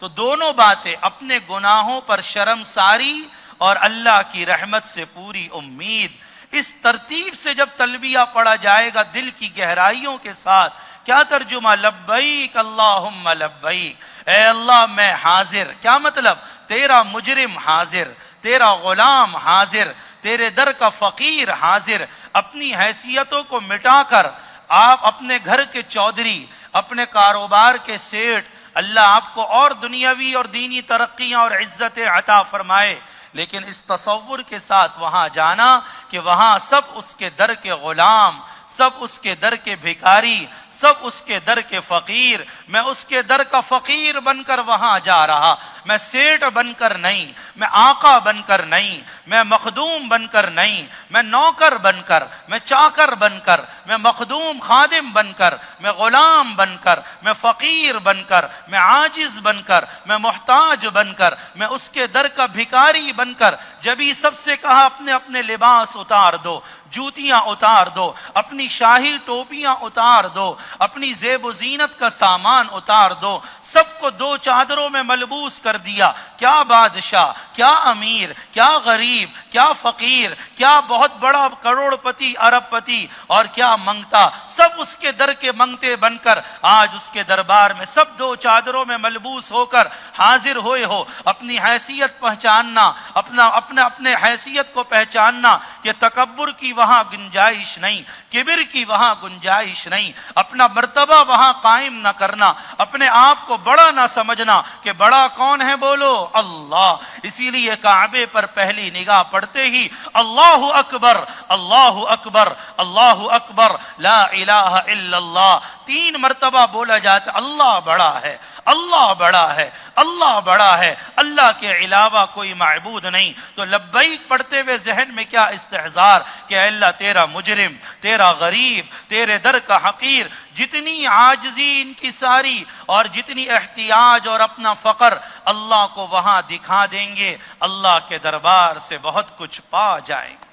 تو دونوں باتیں، اپنے گناہوں پر شرمساری اور اللہ کی رحمت سے پوری امید، اس ترتیب سے جب تلبیہ پڑھا جائے گا دل کی گہرائیوں کے ساتھ، کیا ترجمہ؟ لبیک اللہم لبیک، اے اللہ میں حاضر۔ کیا مطلب؟ تیرا مجرم حاضر، تیرا غلام حاضر، تیرے در کا فقیر حاضر۔ اپنی حیثیتوں کو مٹا کر آپ اپنے گھر کے چودھری، اپنے کاروبار کے سیٹھ، اللہ آپ کو اور دنیاوی اور دینی ترقیاں اور عزتیں عطا فرمائے، لیکن اس تصور کے ساتھ وہاں جانا کہ وہاں سب اس کے در کے غلام، سب اس کے در کے بھکاری، سب اس کے در کے فقیر، میں اس کے در کا فقیر بن کر وہاں جا رہا، میں سیٹ بن کر نہیں، میں آقا بن کر نہیں، میں مخدوم بن کر نہیں، میں نوکر بن کر، میں چاکر بن کر، میں مخدوم خادم بن کر، میں غلام بن کر، میں فقیر بن کر، میں عاجز بن کر، میں محتاج بن کر، میں اس کے در کا بھکاری بن کر، جب ہی سب سے کہا اپنے اپنے لباس اتار دو، جوتیاں اتار دو، اپنی شاہی ٹوپیاں اتار دو، اپنی زیب و زینت کا سامان اتار دو، سب کو دو چادروں میں ملبوس کر دیا، کیا بادشاہ، کیا امیر، کیا غریب، کیا فقیر، کیا بہت بڑا کروڑ پتی، ارب پتی، اور کیا منگتا، سب اس کے در کے منگتے بن کر آج اس کے دربار میں سب دو چادروں میں ملبوس ہو کر حاضر ہوئے ہو۔ اپنی حیثیت پہچاننا، اپنے حیثیت کو پہچاننا کہ تکبر کی وہاں گنجائش نہیں، کبر کی وہاں گنجائش نہیں، اپنا مرتبہ وہاں قائم نہ کرنا، اپنے آپ کو بڑا نہ سمجھنا کہ بڑا کون ہے، بولو اللہ۔ اسی لیے کعبے پر پہلی نگاہ پڑتے ہی اللہ اکبر، اللہ اکبر، اللہ اکبر، لا الہ الا اللہ 3 مرتبہ بولا جاتا، اللہ بڑا ہے، اللہ بڑا ہے، اللہ بڑا ہے، اللہ کے علاوہ کوئی معبود نہیں۔ تو لبیک پڑھتے ہوئے ذہن میں کیا استحضار کہ اے اللہ تیرا مجرم، تیرا غریب، تیرے در کا حقیر، جتنی عاجزی ان کی ساری اور جتنی احتیاج اور اپنا فقر اللہ کو وہاں دکھا دیں گے، اللہ کے دربار سے بہت کچھ پا جائیں گے۔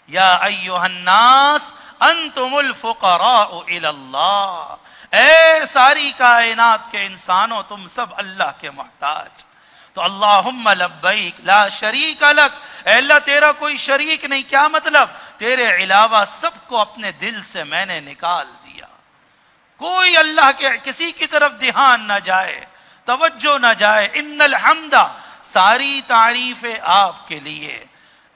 یا ایھا الناس انتم الفقراء الی اللہ، اے ساری کائنات کے انسانوں تم سب اللہ کے محتاج۔ تو اللہم لبیک لا شریک لک، اے اللہ تیرا کوئی شریک نہیں، کیا مطلب؟ تیرے علاوہ سب کو اپنے دل سے میں نے نکال دیا، کوئی اللہ کے کسی کی طرف دھیان نہ جائے، توجہ نہ جائے۔ ان الحمد، ساری تعریفیں آپ کے لیے،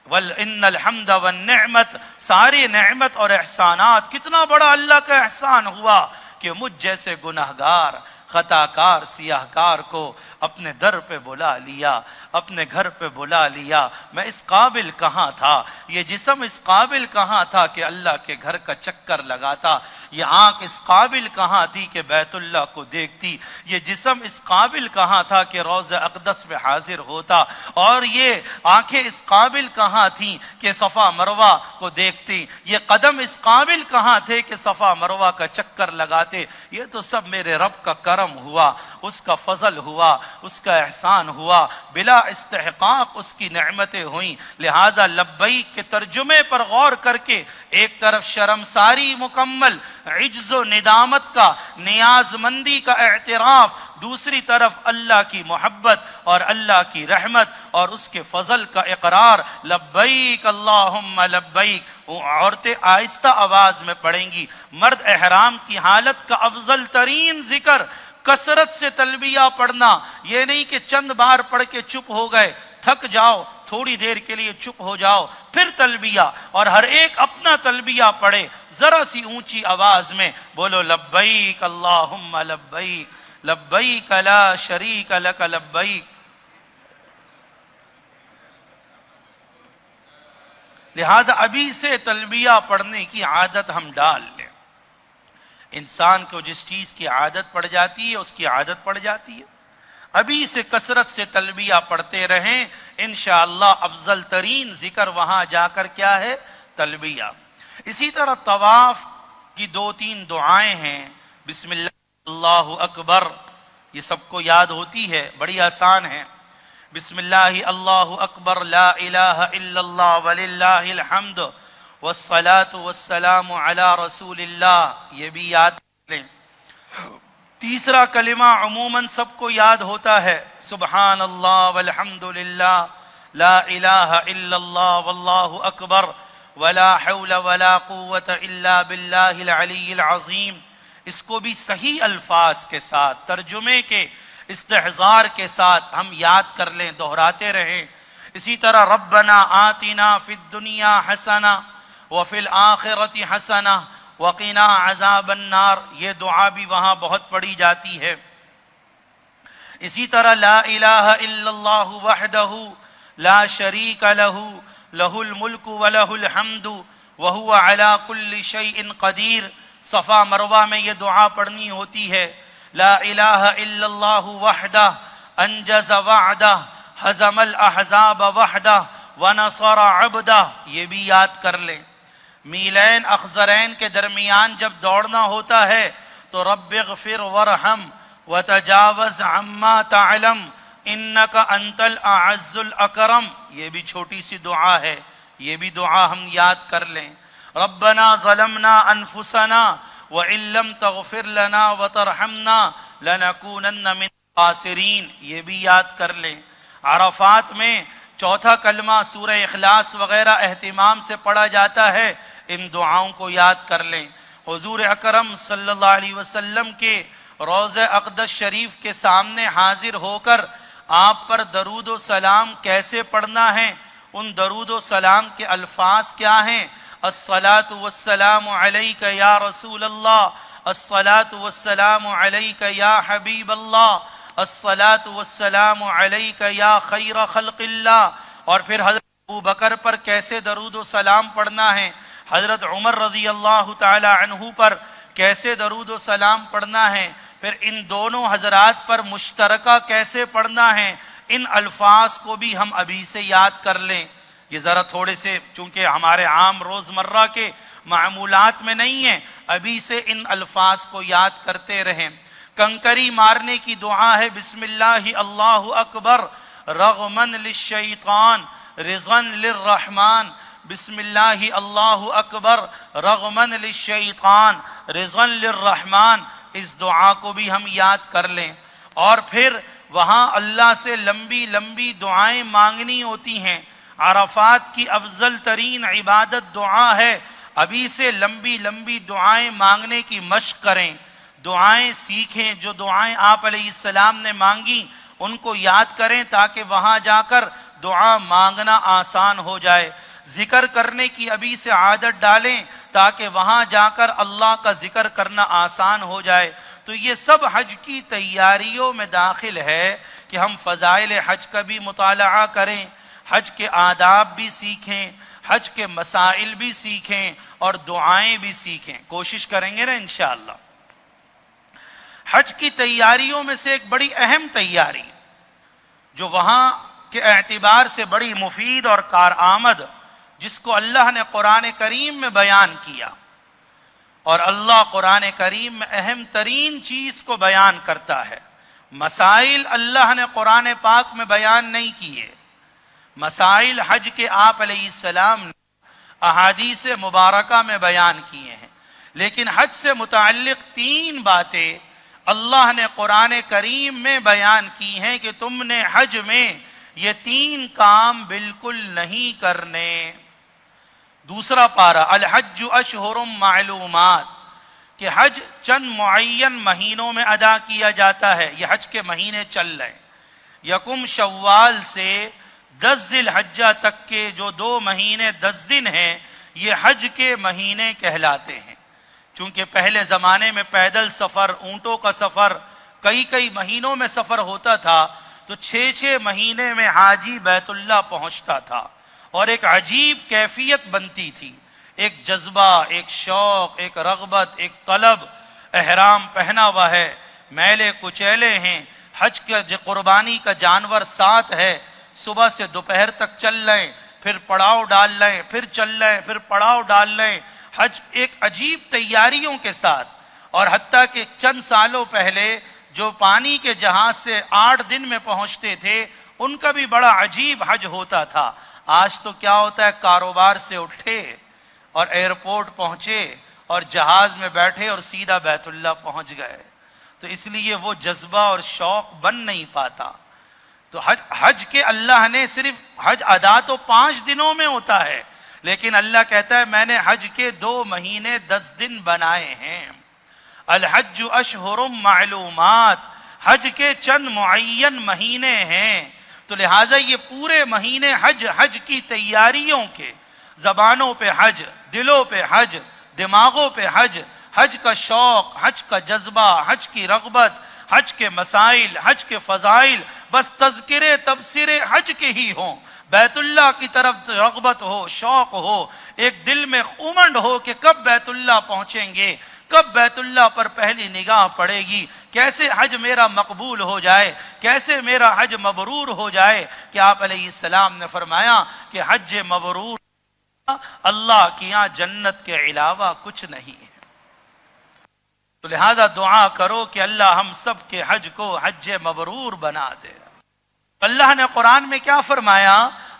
ان الحمد والنعمت، ساری نعمت اور احسانات۔ کتنا بڑا اللہ کا احسان ہوا کہ مجھ جیسے گنہگار، خطا کار، سیاہ کار کو اپنے در پہ بلا لیا، اپنے گھر پہ بلا لیا۔ میں اس قابل کہاں تھا، یہ جسم اس قابل کہاں تھا کہ اللہ کے گھر کا چکر لگاتا، یہ آنکھ اس قابل کہاں تھی کہ بیت اللہ کو دیکھتی، یہ جسم اس قابل کہاں تھا کہ روضہ اقدس میں حاضر ہوتا، اور یہ آنکھیں اس قابل کہاں تھیں کہ صفا مروہ کو دیکھتی، یہ قدم اس قابل کہاں تھے کہ صفا مروہ کا چکر لگاتے۔ یہ تو سب میرے رب کا کرم ہوا، اس کا فضل ہوا، اس کا احسان ہوا، بلا استحقاق اس کی نعمتیں ہوئیں۔ لہذا لبیک کے ترجمے پر غور کر کے ایک طرف شرمساری مکمل، عجز و ندامت کا، نیاز مندی کا اعتراف، دوسری طرف اللہ کی محبت اور اللہ کی رحمت اور اس کے فضل کا اقرار۔ لبیک اللہم لبیک، عورتیں آہستہ آواز میں پڑھیں گی۔ مرد احرام کی حالت کا افضل ترین ذکر کثرت سے تلبیہ پڑھنا، یہ نہیں کہ چند بار پڑھ کے چپ ہو گئے، تھک جاؤ تھوڑی دیر کے لیے چپ ہو جاؤ، پھر تلبیہ، اور ہر ایک اپنا تلبیہ پڑھے ذرا سی اونچی آواز میں، بولو لبیک اللہم لبیک، لبیک لا شریک لک لبیک۔ لہذا ابھی سے تلبیہ پڑھنے کی عادت ہم ڈال لیں۔ انسان کو جس چیز کی عادت پڑ جاتی ہے اس کی عادت پڑ جاتی ہے۔ ابھی سے کثرت سے تلبیہ پڑھتے رہیں، انشاءاللہ افضل ترین ذکر وہاں جا کر کیا ہے؟ تلبیہ۔ اسی طرح طواف کی 2-3 دعائیں ہیں، بسم اللہ، اللہ اکبر، یہ سب کو یاد ہوتی ہے، بڑی آسان ہے۔ بسم اللہ اللہ اکبر، لا الہ الا اللہ وللہ الحمد والصلاة والسلام علی رسول اللہ، یہ بھی یاد لیں۔ تیسرا کلمہ عموماً سب کو یاد ہوتا ہے، سبحان اللہ والحمد للہ، لا الہ الا اللہ واللہ اکبر، ولا حول ولا قوة الا باللہ العلی العظیم۔ اس کو بھی صحیح الفاظ کے ساتھ، ترجمے کے استحضار کے ساتھ ہم یاد کر لیں، دہراتے رہیں۔ اسی طرح ربنا آتنا فی الدنیا حسنہ وفی الآخرۃ حسنہ وقنا عذاب النار، یہ دعا بھی وہاں بہت پڑھی جاتی ہے۔ اسی طرح لا الہ الا اللہ وحدہ لا شریک لہ لہ الملک ولہ الحمد وہو علی کل شیء قدیر. صفا مروہ میں یہ دعا پڑھنی ہوتی ہے. لا الہ الا اللہ وحدہ انجز وعدہ ہزم الاحزاب وحدہ ونصر عبدہ. یہ بھی یاد کر لیں. میلین اخضرین کے درمیان جب دوڑنا ہوتا ہے تو رب اغفر ورحم وتجاوز عما تعلم انک انت الاعز الاکرم. یہ بھی چھوٹی سی دعا ہے, یہ بھی دعا ہم یاد کر لیں. ربنا ظلمنا انفسنا وان لم تغفر لنا وترحمنا لنکونن من الخاسرین. یہ بھی یاد کر لیں. عرفات میں چوتھا کلمہ سورہ اخلاص وغیرہ اہتمام سے پڑھا جاتا ہے. ان دعاؤں کو یاد کر لیں. حضور اکرم صلی اللہ علیہ وسلم کے روضہ اقدس شریف کے سامنے حاضر ہو کر آپ پر درود و سلام کیسے پڑھنا ہے, ان درود و سلام کے الفاظ کیا ہیں؟ الصلاۃ والسلام علیک یا رسول اللہ, الصلاۃ والسلام علیک یا حبیب اللہ, الصلاۃ والسلام علیک یا خیر خلق اللہ. اور پھر حضرت ابو بکر پر کیسے درود و سلام پڑھنا ہے, حضرت عمر رضی اللہ تعالی عنہ پر کیسے درود و سلام پڑھنا ہے, پھر ان دونوں حضرات پر مشترکہ کیسے پڑھنا ہے. ان الفاظ کو بھی ہم ابھی سے یاد کر لیں. یہ ذرا تھوڑے سے چونکہ ہمارے عام روزمرہ کے معمولات میں نہیں ہیں, ابھی سے ان الفاظ کو یاد کرتے رہیں. کنکری مارنے کی دعا ہے بسم اللہ اللہ اکبر رغمن للشیطان رضن للرحمن. بسم اللہ اللہ اکبر رغمن للشیطان رضن للرحمن. اس دعا کو بھی ہم یاد کر لیں. اور پھر وہاں اللہ سے لمبی لمبی دعائیں مانگنی ہوتی ہیں. عرفات کی افضل ترین عبادت دعا ہے. ابھی سے لمبی لمبی دعائیں مانگنے کی مشق کریں, دعائیں سیکھیں. جو دعائیں آپ علیہ السلام نے مانگی ان کو یاد کریں تاکہ وہاں جا کر دعا مانگنا آسان ہو جائے. ذکر کرنے کی ابھی سے عادت ڈالیں تاکہ وہاں جا کر اللہ کا ذکر کرنا آسان ہو جائے. تو یہ سب حج کی تیاریوں میں داخل ہے کہ ہم فضائل حج کا بھی مطالعہ کریں, حج کے آداب بھی سیکھیں, حج کے مسائل بھی سیکھیں اور دعائیں بھی سیکھیں. کوشش کریں گے نا انشاءاللہ. حج کی تیاریوں میں سے ایک بڑی اہم تیاری جو وہاں کے اعتبار سے بڑی مفید اور کارآمد, جس کو اللہ نے قرآن کریم میں بیان کیا, اور اللہ قرآن کریم میں اہم ترین چیز کو بیان کرتا ہے. مسائل اللہ نے قرآن پاک میں بیان نہیں کیے, مسائل حج کے آپ علیہ السلام نے احادیث مبارکہ میں بیان کیے ہیں. لیکن حج سے متعلق 3 باتیں اللہ نے قرآن کریم میں بیان کی ہیں کہ تم نے حج میں یہ 3 کام بالکل نہیں کرنے. دوسرا پارہ الحج اشہر معلومات, کہ حج چند معین مہینوں میں ادا کیا جاتا ہے. یہ حج کے مہینے چل رہے ہیں. یکم شوال سے 10 ذی الحجہ تک کے جو 2 مہینے 10 دن ہیں یہ حج کے مہینے کہلاتے ہیں. چونکہ پہلے زمانے میں پیدل سفر, اونٹوں کا سفر کئی مہینوں میں سفر ہوتا تھا, تو 6 مہینے میں حاجی بیت اللہ پہنچتا تھا اور ایک عجیب کیفیت بنتی تھی, ایک جذبہ, ایک شوق, ایک رغبت, ایک طلب. احرام پہنا ہوا ہے, میلے کچیلے ہیں, حج کے قربانی کا جانور ساتھ ہے, صبح سے دوپہر تک چل لیں, پھر پڑاؤ ڈال لیں, پھر چل لیں, پھر پڑاؤ ڈال لیں. حج ایک عجیب تیاریوں کے ساتھ. اور حتیٰ کہ چند سالوں پہلے جو پانی کے جہاز سے 8 دن میں پہنچتے تھے ان کا بھی بڑا عجیب حج ہوتا تھا. آج تو کیا ہوتا ہے, کاروبار سے اٹھے اور ایئرپورٹ پہنچے اور جہاز میں بیٹھے اور سیدھا بیت اللہ پہنچ گئے. تو اس لیے وہ جذبہ اور شوق بن نہیں پاتا. تو حج کے اللہ نے صرف حج ادا تو 5 دنوں میں ہوتا ہے, لیکن اللہ کہتا ہے میں نے حج کے 2 مہینے 10 دن بنائے ہیں. الحج اشہر معلومات, حج کے چند معین مہینے ہیں. تو لہٰذا یہ پورے مہینے حج کی تیاریوں کے, زبانوں پہ حج, دلوں پہ حج, دماغوں پہ حج, حج کا شوق, حج کا جذبہ, حج کی رغبت, حج کے مسائل, حج کے فضائل, بس تذکرے تبصرے حج کے ہی ہوں, بیت اللہ کی طرف رغبت ہو، شوق ہو، ایک دل میں امنگ ہو کہ کب بیت اللہ پہنچیں گے، کب بیت اللہ پر پہلی نگاہ پڑے گی، کیسے حج میرا مقبول ہو جائے، کیسے میرا حج مبرور ہو جائے. کہ آپ علیہ السلام نے فرمایا کہ حج مبرور اللہ کی یہاں جنت کے علاوہ کچھ نہیں ہے. تو لہذا دعا کرو کہ اللہ ہم سب کے حج کو حج مبرور بنا دے. اللہ نے قرآن میں کیا فرمایا؟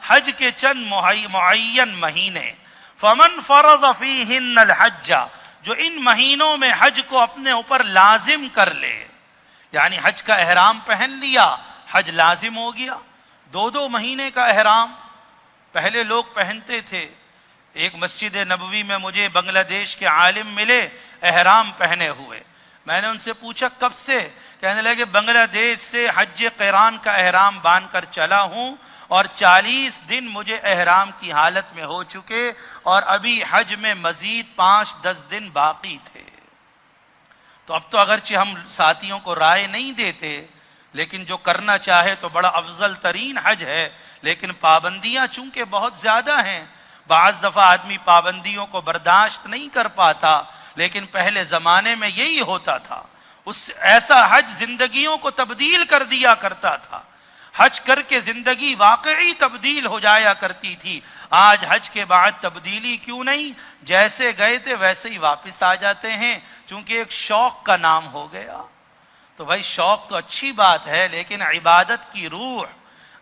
حج کے چند معین مہینے، فمن فرض فیہن الحج، جو ان مہینوں میں حج کو اپنے اوپر لازم کر لے، یعنی حج کا احرام پہن لیا، حج لازم ہو گیا. 2 مہینے کا احرام پہلے لوگ پہنتے تھے. ایک مسجد نبوی میں مجھے بنگلہ دیش کے عالم ملے احرام پہنے ہوئے. میں نے ان سے پوچھا کب سے؟ کہنے لگے بنگلہ دیش سے حج قران کا احرام باندھ کر چلا ہوں اور 40 دن مجھے احرام کی حالت میں ہو چکے اور ابھی حج میں مزید 5-10 دن باقی تھے. تو اب تو اگرچہ ہم ساتھیوں کو رائے نہیں دیتے، لیکن جو کرنا چاہے تو بڑا افضل ترین حج ہے، لیکن پابندیاں چونکہ بہت زیادہ ہیں، بعض دفعہ آدمی پابندیوں کو برداشت نہیں کر پاتا. لیکن پہلے زمانے میں یہی ہوتا تھا. ایسا حج زندگیوں کو تبدیل کر دیا کرتا تھا. حج کر کے زندگی واقعی تبدیل ہو جایا کرتی تھی. آج حج کے بعد تبدیلی کیوں نہیں؟ جیسے گئے تھے ویسے ہی واپس آ جاتے ہیں، چونکہ ایک شوق کا نام ہو گیا. تو بھائی شوق تو اچھی بات ہے، لیکن عبادت کی روح،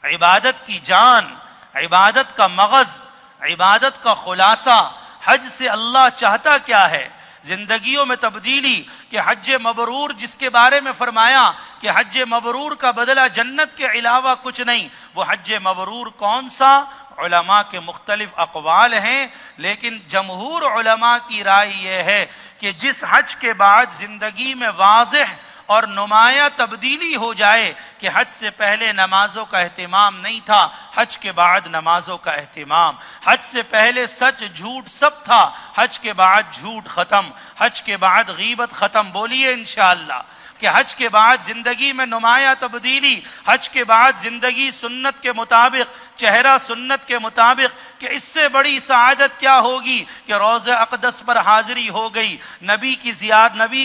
عبادت کی جان، عبادت کا مغز، عبادت کا خلاصہ، حج سے اللہ چاہتا کیا ہے؟ زندگیوں میں تبدیلی. کہ حج مبرور جس کے بارے میں فرمایا کہ حج مبرور کا بدلہ جنت کے علاوہ کچھ نہیں، وہ حج مبرور کون سا؟ علماء کے مختلف اقوال ہیں، لیکن جمہور علماء کی رائے یہ ہے کہ جس حج کے بعد زندگی میں واضح اور نمایاں تبدیلی ہو جائے کہ حج سے پہلے نمازوں کا اہتمام نہیں تھا، حج کے بعد نمازوں کا اہتمام، حج سے پہلے سچ جھوٹ سب تھا، حج کے بعد جھوٹ ختم، حج کے بعد غیبت ختم. بولیے انشاءاللہ کہ حج کے بعد زندگی میں نمایاں تبدیلی، حج کے بعد زندگی سنت کے مطابق، چہرہ سنت کے مطابق. کہ اس سے بڑی سعادت کیا ہوگی کہ روضہ اقدس پر حاضری ہو گئی، نبی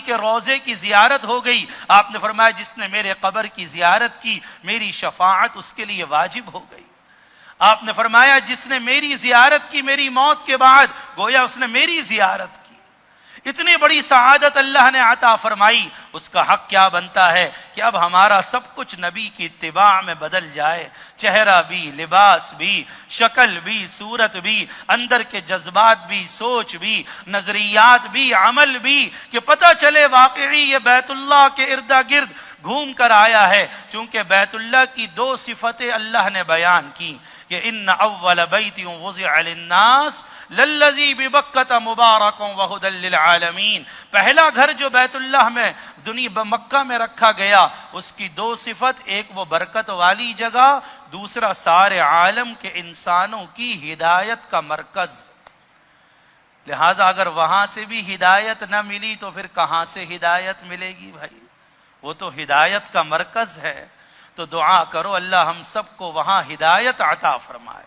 کے روضے کی زیارت ہو گئی. آپ نے فرمایا جس نے میرے قبر کی زیارت کی میری شفاعت اس کے لیے واجب ہو گئی. آپ نے فرمایا جس نے میری زیارت کی میری موت کے بعد گویا اس نے میری زیارت کی. اتنی بڑی سعادت اللہ نے عطا فرمائی. اس کا حق کیا بنتا ہے کہ اب ہمارا سب کچھ نبی کی اتباع میں بدل جائے، چہرہ بھی، لباس بھی، شکل بھی، صورت بھی، اندر کے جذبات بھی، سوچ بھی، نظریات بھی، عمل بھی، کہ پتہ چلے واقعی یہ بیت اللہ کے ارد گرد گھوم کر آیا ہے. چونکہ بیت اللہ کی 2 صفتیں اللہ نے بیان کی کہ ان اول بیت وضع للناس للذی ببکۃ مبارک وہدی للعالمین. پہلا گھر جو بیت اللہ میں مکہ میں رکھا گیا اس کی 2 صفت، ایک وہ برکت والی جگہ، دوسرا سارے عالم کے انسانوں کی ہدایت کا مرکز. لہذا اگر وہاں سے بھی ہدایت نہ ملی تو پھر کہاں سے ہدایت ملے گی بھائی؟ وہ تو ہدایت کا مرکز ہے. تو دعا کرو اللہ ہم سب کو وہاں ہدایت عطا فرمائے،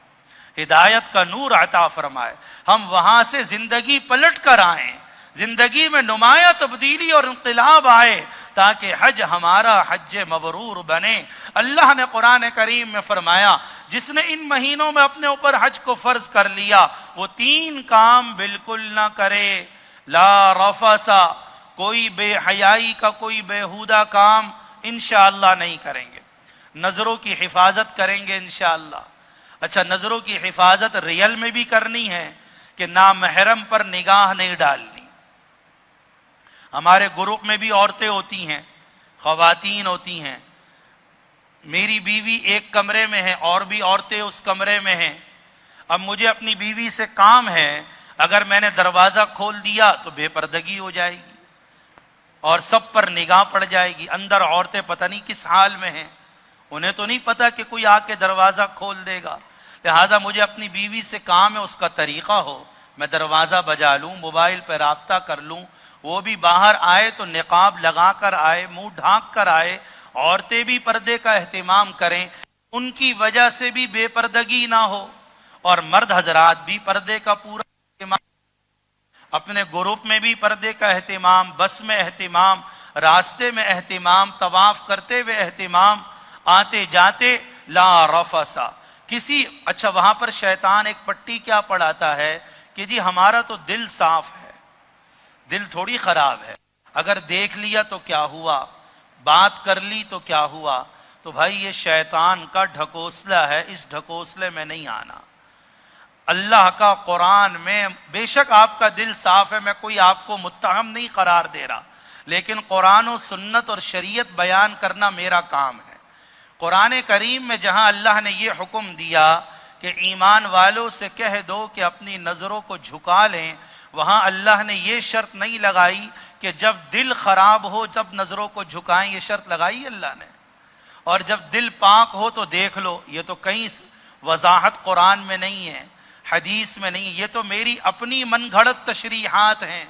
ہدایت کا نور عطا فرمائے، ہم وہاں سے زندگی پلٹ کر آئیں، زندگی میں نمایاں تبدیلی اور انقلاب آئے تاکہ حج ہمارا حج مبرور بنے. اللہ نے قرآن کریم میں فرمایا جس نے ان مہینوں میں اپنے اوپر حج کو فرض کر لیا وہ 3 کام بالکل نہ کرے. لا رفث، کوئی بے حیائی کا کوئی بیہودہ کام انشاءاللہ نہیں کریں گے. نظروں کی حفاظت کریں گے انشاءاللہ. اچھا، نظروں کی حفاظت ریل میں بھی کرنی ہے کہ نامحرم پر نگاہ نہیں ڈالنی. ہمارے گروپ میں بھی عورتیں ہوتی ہیں، خواتین ہوتی ہیں. میری بیوی ایک کمرے میں ہے اور بھی عورتیں اس کمرے میں ہیں. اب مجھے اپنی بیوی سے کام ہے، اگر میں نے دروازہ کھول دیا تو بے پردگی ہو جائے گی اور سب پر نگاہ پڑ جائے گی. اندر عورتیں پتہ نہیں کس حال میں ہیں، انہیں تو نہیں پتا کہ کوئی آ کے دروازہ کھول دے گا. لہٰذا مجھے اپنی بیوی سے کام ہے اس کا طریقہ ہو، میں دروازہ بجا لوں، موبائل پہ رابطہ کر لوں، وہ بھی باہر آئے تو نقاب لگا کر آئے، منہ ڈھانک کر آئے. عورتیں بھی پردے کا اہتمام کریں. ان کی وجہ سے بھی بے پردگی نہ ہو، اور مرد حضرات بھی پردے کا پورا اہتمام، اپنے گروپ میں بھی پردے کا اہتمام، بس میں اہتمام، راستے میں اہتمام، طواف کرتے ہوئے اہتمام، آتے جاتے لا رفسا کسی اچھا وہاں پر شیطان ایک پٹی کیا پڑھاتا ہے کہ جی ہمارا تو دل صاف ہے، دل تھوڑی خراب ہے، اگر دیکھ لیا تو کیا ہوا، بات کر لی تو کیا ہوا؟ تو بھائی یہ شیطان کا ڈھکوسلا ہے، اس ڈھکوسلے میں نہیں آنا۔ اللہ کا قرآن میں بے شک آپ کا دل صاف ہے، میں کوئی آپ کو متہم نہیں قرار دے رہا، لیکن قرآن و سنت اور شریعت بیان کرنا میرا کام ہے۔ قرآن کریم میں جہاں اللہ نے یہ حکم دیا کہ ایمان والوں سے کہہ دو کہ اپنی نظروں کو جھکا لیں، وہاں اللہ نے یہ شرط نہیں لگائی کہ جب دل خراب ہو جب نظروں کو جھکائیں، یہ شرط لگائی اللہ نے، اور جب دل پاک ہو تو دیکھ لو۔ یہ تو کہیں وضاحت قرآن میں نہیں ہے، حدیث میں نہیں، یہ تو میری اپنی من گھڑت تشریحات ہیں،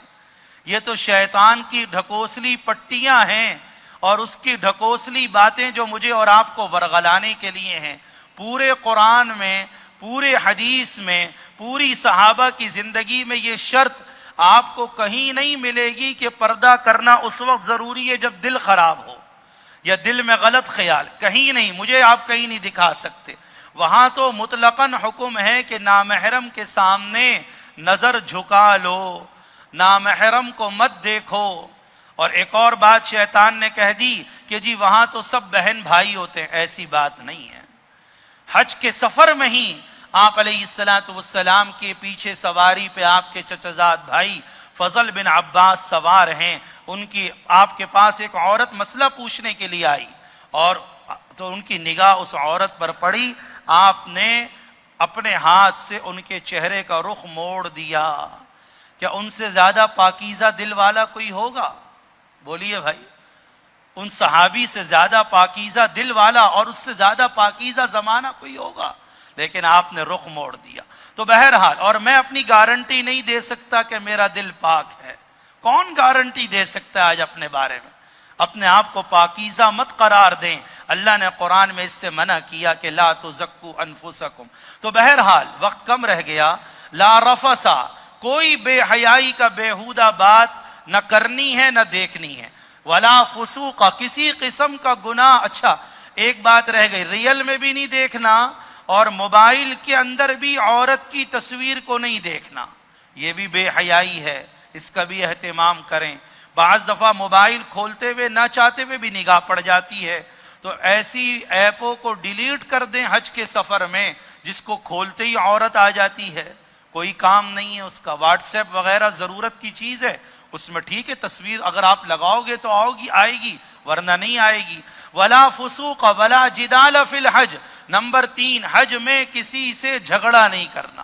یہ تو شیطان کی ڈھکوسلی پٹیاں ہیں اور اس کی ڈھکوسلی باتیں جو مجھے اور آپ کو ورغلانے کے لیے ہیں۔ پورے قرآن میں، پورے حدیث میں، پوری صحابہ کی زندگی میں یہ شرط آپ کو کہیں نہیں ملے گی کہ پردہ کرنا اس وقت ضروری ہے جب دل خراب ہو یا دل میں غلط خیال، کہیں نہیں، مجھے آپ کہیں نہیں دکھا سکتے۔ وہاں تو مطلقاً حکم ہے کہ نامحرم کے سامنے نظر جھکا لو، نامحرم کو مت دیکھو۔ اور ایک اور بات شیطان نے کہہ دی کہ جی وہاں تو سب بہن بھائی ہوتے ہیں، ایسی بات نہیں ہے۔ حج کے سفر میں ہی آپ علیہ السلام کے پیچھے سواری پہ آپ کے چچزاد بھائی فضل بن عباس سوار ہیں، ان کی آپ کے پاس ایک عورت مسئلہ پوچھنے کے لیے آئی، اور تو ان کی نگاہ اس عورت پر پڑی، آپ نے اپنے ہاتھ سے ان کے چہرے کا رخ موڑ دیا۔ کیا ان سے زیادہ پاکیزہ دل والا کوئی ہوگا؟ بولیے بھائی، ان صحابی سے زیادہ پاکیزہ دل والا اور اس سے زیادہ پاکیزہ زمانہ کوئی ہوگا؟ لیکن آپ نے رخ موڑ دیا۔ تو بہرحال، اور میں اپنی گارنٹی نہیں دے سکتا کہ میرا دل پاک ہے، کون گارنٹی دے سکتا ہے آج اپنے بارے میں؟ اپنے آپ کو پاکیزہ مت قرار دیں، اللہ نے قرآن میں اس سے منع کیا کہ لا تزکو انفسکم۔ تو بہرحال وقت کم رہ گیا، لا رفسا کوئی بے حیائی کا بیہودہ بات نہ کرنی ہے نہ دیکھنی ہے، ولا فسوق کسی قسم کا گناہ۔ اچھا ایک بات رہ گئی، ریل میں بھی نہیں دیکھنا اور موبائل کے اندر بھی عورت کی تصویر کو نہیں دیکھنا، یہ بھی بے حیائی ہے، اس کا بھی اہتمام کریں۔ بعض دفعہ موبائل کھولتے ہوئے نہ چاہتے ہوئے بھی نگاہ پڑ جاتی ہے، تو ایسی ایپوں کو ڈیلیٹ کر دیں حج کے سفر میں جس کو کھولتے ہی عورت آ جاتی ہے، کوئی کام نہیں ہے اس کا۔ واٹس ایپ وغیرہ ضرورت کی چیز ہے، اس میں ٹھیک ہے تصویر اگر آپ لگاؤ گے تو آئے گی ورنہ نہیں آئے گی۔ ولا فسوق ولا جدال فی الحج، نمبر 3، حج میں کسی سے جھگڑا نہیں کرنا،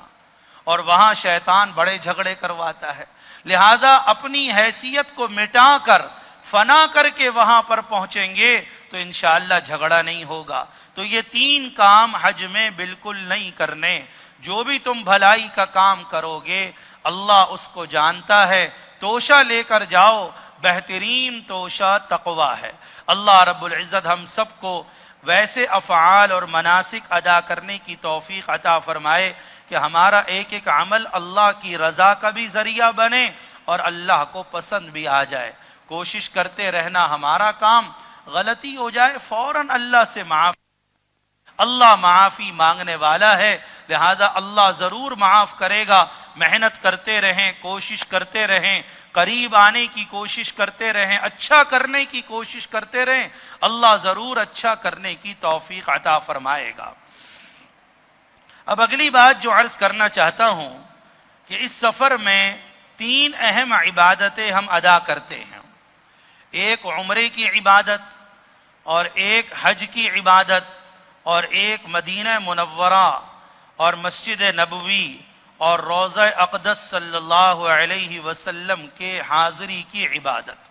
اور وہاں شیطان بڑے جھگڑے کرواتا ہے، لہذا اپنی حیثیت کو مٹا کر فنا کر کے وہاں پر پہنچیں گے تو انشاءاللہ جھگڑا نہیں ہوگا۔ تو یہ 3 کام حج میں بالکل نہیں کرنے۔ جو بھی تم بھلائی کا کام کرو گے اللہ اس کو جانتا ہے، توشہ لے کر جاؤ، بہترین توشہ تقویٰ ہے۔ اللہ رب العزت ہم سب کو ویسے افعال اور مناسک ادا کرنے کی توفیق عطا فرمائے کہ ہمارا ایک ایک عمل اللہ کی رضا کا بھی ذریعہ بنے اور اللہ کو پسند بھی آ جائے۔ کوشش کرتے رہنا، ہمارا کام غلطی ہو جائے فوراً اللہ سے معاف، اللہ معافی مانگنے والا ہے، لہذا اللہ ضرور معاف کرے گا۔ محنت کرتے رہیں، کوشش کرتے رہیں، قریب آنے کی کوشش کرتے رہیں، اچھا کرنے کی کوشش کرتے رہیں، اللہ ضرور اچھا کرنے کی توفیق عطا فرمائے گا۔ اب اگلی بات جو عرض کرنا چاہتا ہوں کہ اس سفر میں 3 اہم عبادتیں ہم ادا کرتے ہیں، ایک عمرے کی عبادت اور ایک حج کی عبادت اور ایک مدینہ منورہ اور مسجد نبوی اور روضہ اقدس صلی اللہ علیہ وسلم کے حاضری کی عبادت۔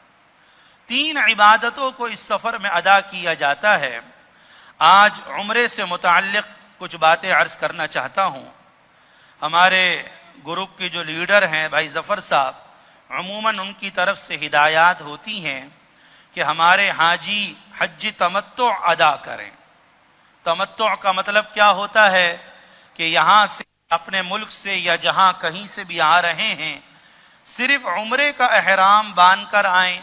3 عبادتوں کو اس سفر میں ادا کیا جاتا ہے۔ آج عمرے سے متعلق کچھ باتیں عرض کرنا چاہتا ہوں۔ ہمارے گروپ کے جو لیڈر ہیں بھائی ظفر صاحب، عموماً ان کی طرف سے ہدایات ہوتی ہیں کہ ہمارے حاجی حج تمتع ادا کریں، تمتع کا مطلب کیا ہوتا ہے کہ یہاں سے اپنے ملک سے یا جہاں کہیں سے بھی آ رہے ہیں صرف عمرے کا احرام باندھ کر آئیں.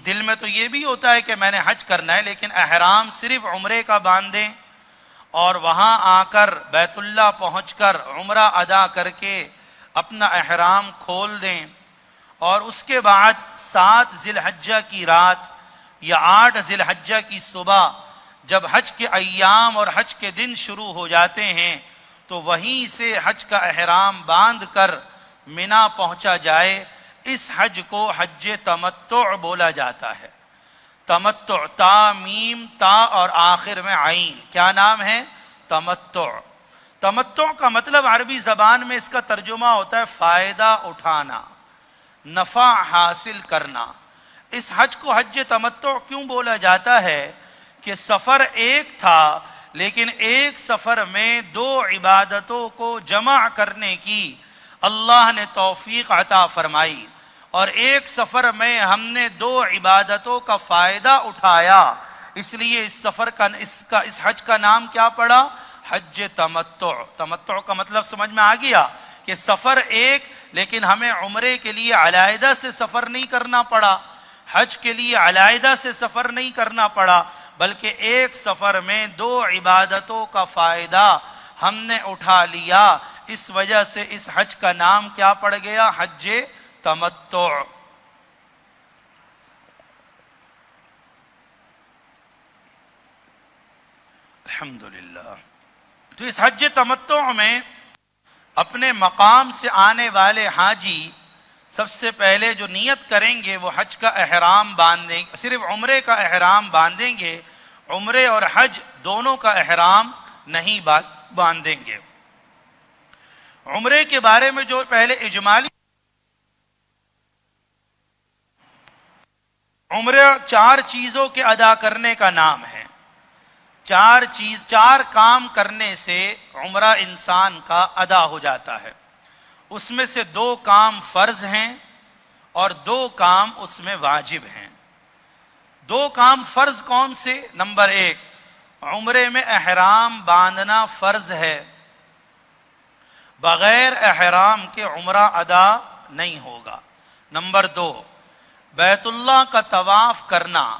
دل میں تو یہ بھی ہوتا ہے کہ میں نے حج کرنا ہے، لیکن احرام صرف عمرے کا باندھیں اور وہاں آ کر بیت اللہ پہنچ کر عمرہ ادا کر کے اپنا احرام کھول دیں، اور اس کے بعد 7 ذی الحجہ کی رات یا 8 ذی الحجہ کی صبح جب حج کے ایام اور حج کے دن شروع ہو جاتے ہیں تو وہیں سے حج کا احرام باندھ کر منا پہنچا جائے. اس حج کو حج تمتع بولا جاتا ہے. تمتع، تا میم تا اور آخر میں عین، کیا نام ہے؟ تمتع. تمتع کا مطلب عربی زبان میں اس کا ترجمہ ہوتا ہے فائدہ اٹھانا، نفع حاصل کرنا. اس حج کو حج تمتع کیوں بولا جاتا ہے کہ سفر ایک تھا لیکن ایک سفر میں 2 عبادتوں کو جمع کرنے کی اللہ نے توفیق عطا فرمائی، اور ایک سفر میں ہم نے 2 عبادتوں کا فائدہ اٹھایا. اس لیے اس حج کا نام کیا پڑا؟ حج تمتع. تمتع کا مطلب سمجھ میں آ گیا کہ سفر ایک، لیکن ہمیں عمرے کے لیے علیحدہ سے سفر نہیں کرنا پڑا، حج کے لیے علیحدہ سے سفر نہیں کرنا پڑا، بلکہ ایک سفر میں 2 عبادتوں کا فائدہ ہم نے اٹھا لیا. اس وجہ سے اس حج کا نام کیا پڑ گیا؟ حج تمتع. الحمدللہ. تو اس حج تمتع میں اپنے مقام سے آنے والے حاجی سب سے پہلے جو نیت کریں گے وہ حج کا احرام باندھیں گے. صرف عمرے کا احرام باندھیں گے، عمرے اور حج دونوں کا احرام نہیں باندھیں گے. عمرے کے بارے میں جو پہلے اجمالی، عمرہ 4 چیزوں کے ادا کرنے کا نام ہے. 4 کام کرنے سے عمرہ انسان کا ادا ہو جاتا ہے. اس میں سے 2 کام فرض ہیں اور 2 کام اس میں واجب ہیں. 2 کام فرض کون سے؟ نمبر 1، عمرے میں احرام باندھنا فرض ہے، بغیر احرام کے عمرہ ادا نہیں ہوگا. نمبر 2، بیت اللہ کا طواف کرنا،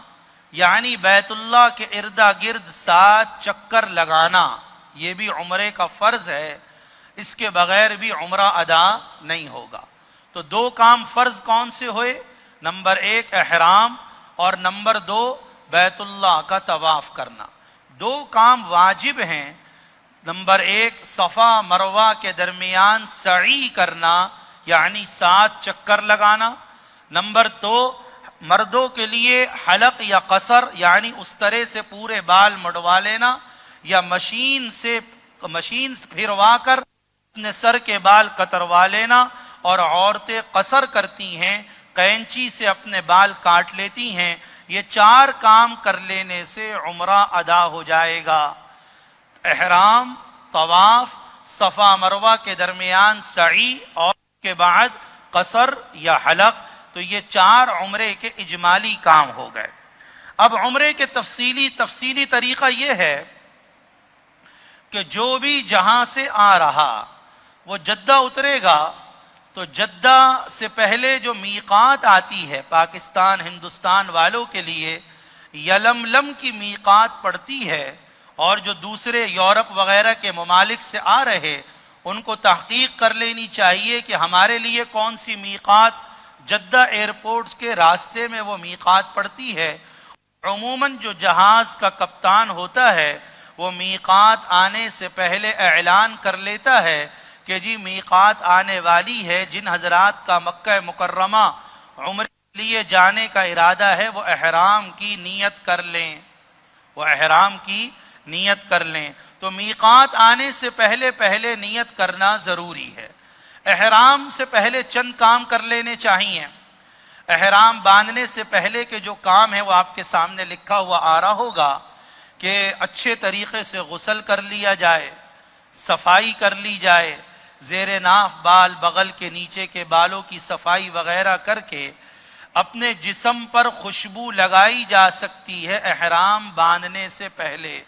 یعنی بیت اللہ کے اردا گرد 7 چکر لگانا، یہ بھی عمرے کا فرض ہے، اس کے بغیر بھی عمرہ ادا نہیں ہوگا. تو 2 کام فرض کون سے ہوئے؟ نمبر 1 احرام اور نمبر 2 بیت اللہ کا طواف کرنا. 2 کام واجب ہیں. نمبر 1 صفا مروہ کے درمیان سعی کرنا، یعنی 7 چکر لگانا. نمبر 2 مردوں کے لیے حلق یا قصر، یعنی اس طرح سے پورے بال مڑوا لینا یا مشین سے پھروا کر اپنے سر کے بال کتروا لینا. اور عورتیں قصر کرتی ہیں، قینچی سے اپنے بال کاٹ لیتی ہیں. یہ 4 کام کر لینے سے عمرہ ادا ہو جائے گا. احرام، طواف، صفا مروہ کے درمیان سعی اور اس کے بعد قصر یا حلق. تو یہ 4 عمرے کے اجمالی کام ہو گئے. اب عمرے کے تفصیلی طریقہ یہ ہے کہ جو بھی جہاں سے آ رہا وہ جدہ اترے گا تو جدہ سے پہلے جو میقات آتی ہے پاکستان ہندوستان والوں کے لیے، یلملم کی میقات پڑتی ہے، اور جو دوسرے یورپ وغیرہ کے ممالک سے آ رہے ان کو تحقیق کر لینی چاہیے کہ ہمارے لیے کون سی میقات جدہ ایئرپورٹس کے راستے میں وہ میقات پڑتی ہے. عموماً جو جہاز کا کپتان ہوتا ہے وہ میقات آنے سے پہلے اعلان کر لیتا ہے کہ جی میقات آنے والی ہے. جن حضرات کا مکہ مکرمہ عمرے کے لیے جانے کا ارادہ ہے وہ احرام کی نیت کر لیں، تو میقات آنے سے پہلے نیت کرنا ضروری ہے. احرام سے پہلے چند کام کر لینے چاہیے. احرام باندھنے سے پہلے کے جو کام ہے وہ آپ کے سامنے لکھا ہوا آ رہا ہوگا کہ اچھے طریقے سے غسل کر لیا جائے، صفائی کر لی جائے، زیر ناف بال بغل کے نیچے کے بالوں کی صفائی وغیرہ کر کے اپنے جسم پر خوشبو لگائی جا سکتی ہے احرام باندھنے سے پہلے.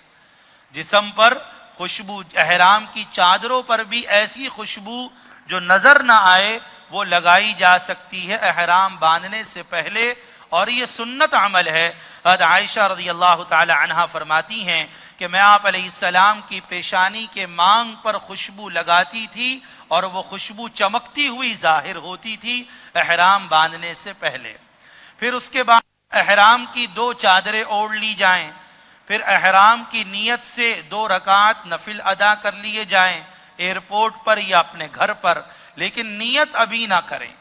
جسم پر خوشبو، احرام کی چادروں پر بھی ایسی خوشبو جو نظر نہ آئے وہ لگائی جا سکتی ہے احرام باندھنے سے پہلے، اور یہ سنت عمل ہے. حضرت عائشہ رضی اللہ تعالی عنہا فرماتی ہیں کہ میں آپ علیہ السلام کی پیشانی کے مانگ پر خوشبو لگاتی تھی اور وہ خوشبو چمکتی ہوئی ظاہر ہوتی تھی احرام باندھنے سے پہلے. پھر اس کے بعد احرام کی 2 چادریں اوڑھ لی جائیں. پھر احرام کی نیت سے 2 رکعت نفل ادا کر لیے جائیں ایئرپورٹ پر یا اپنے گھر پر، لیکن نیت ابھی نہ کریں،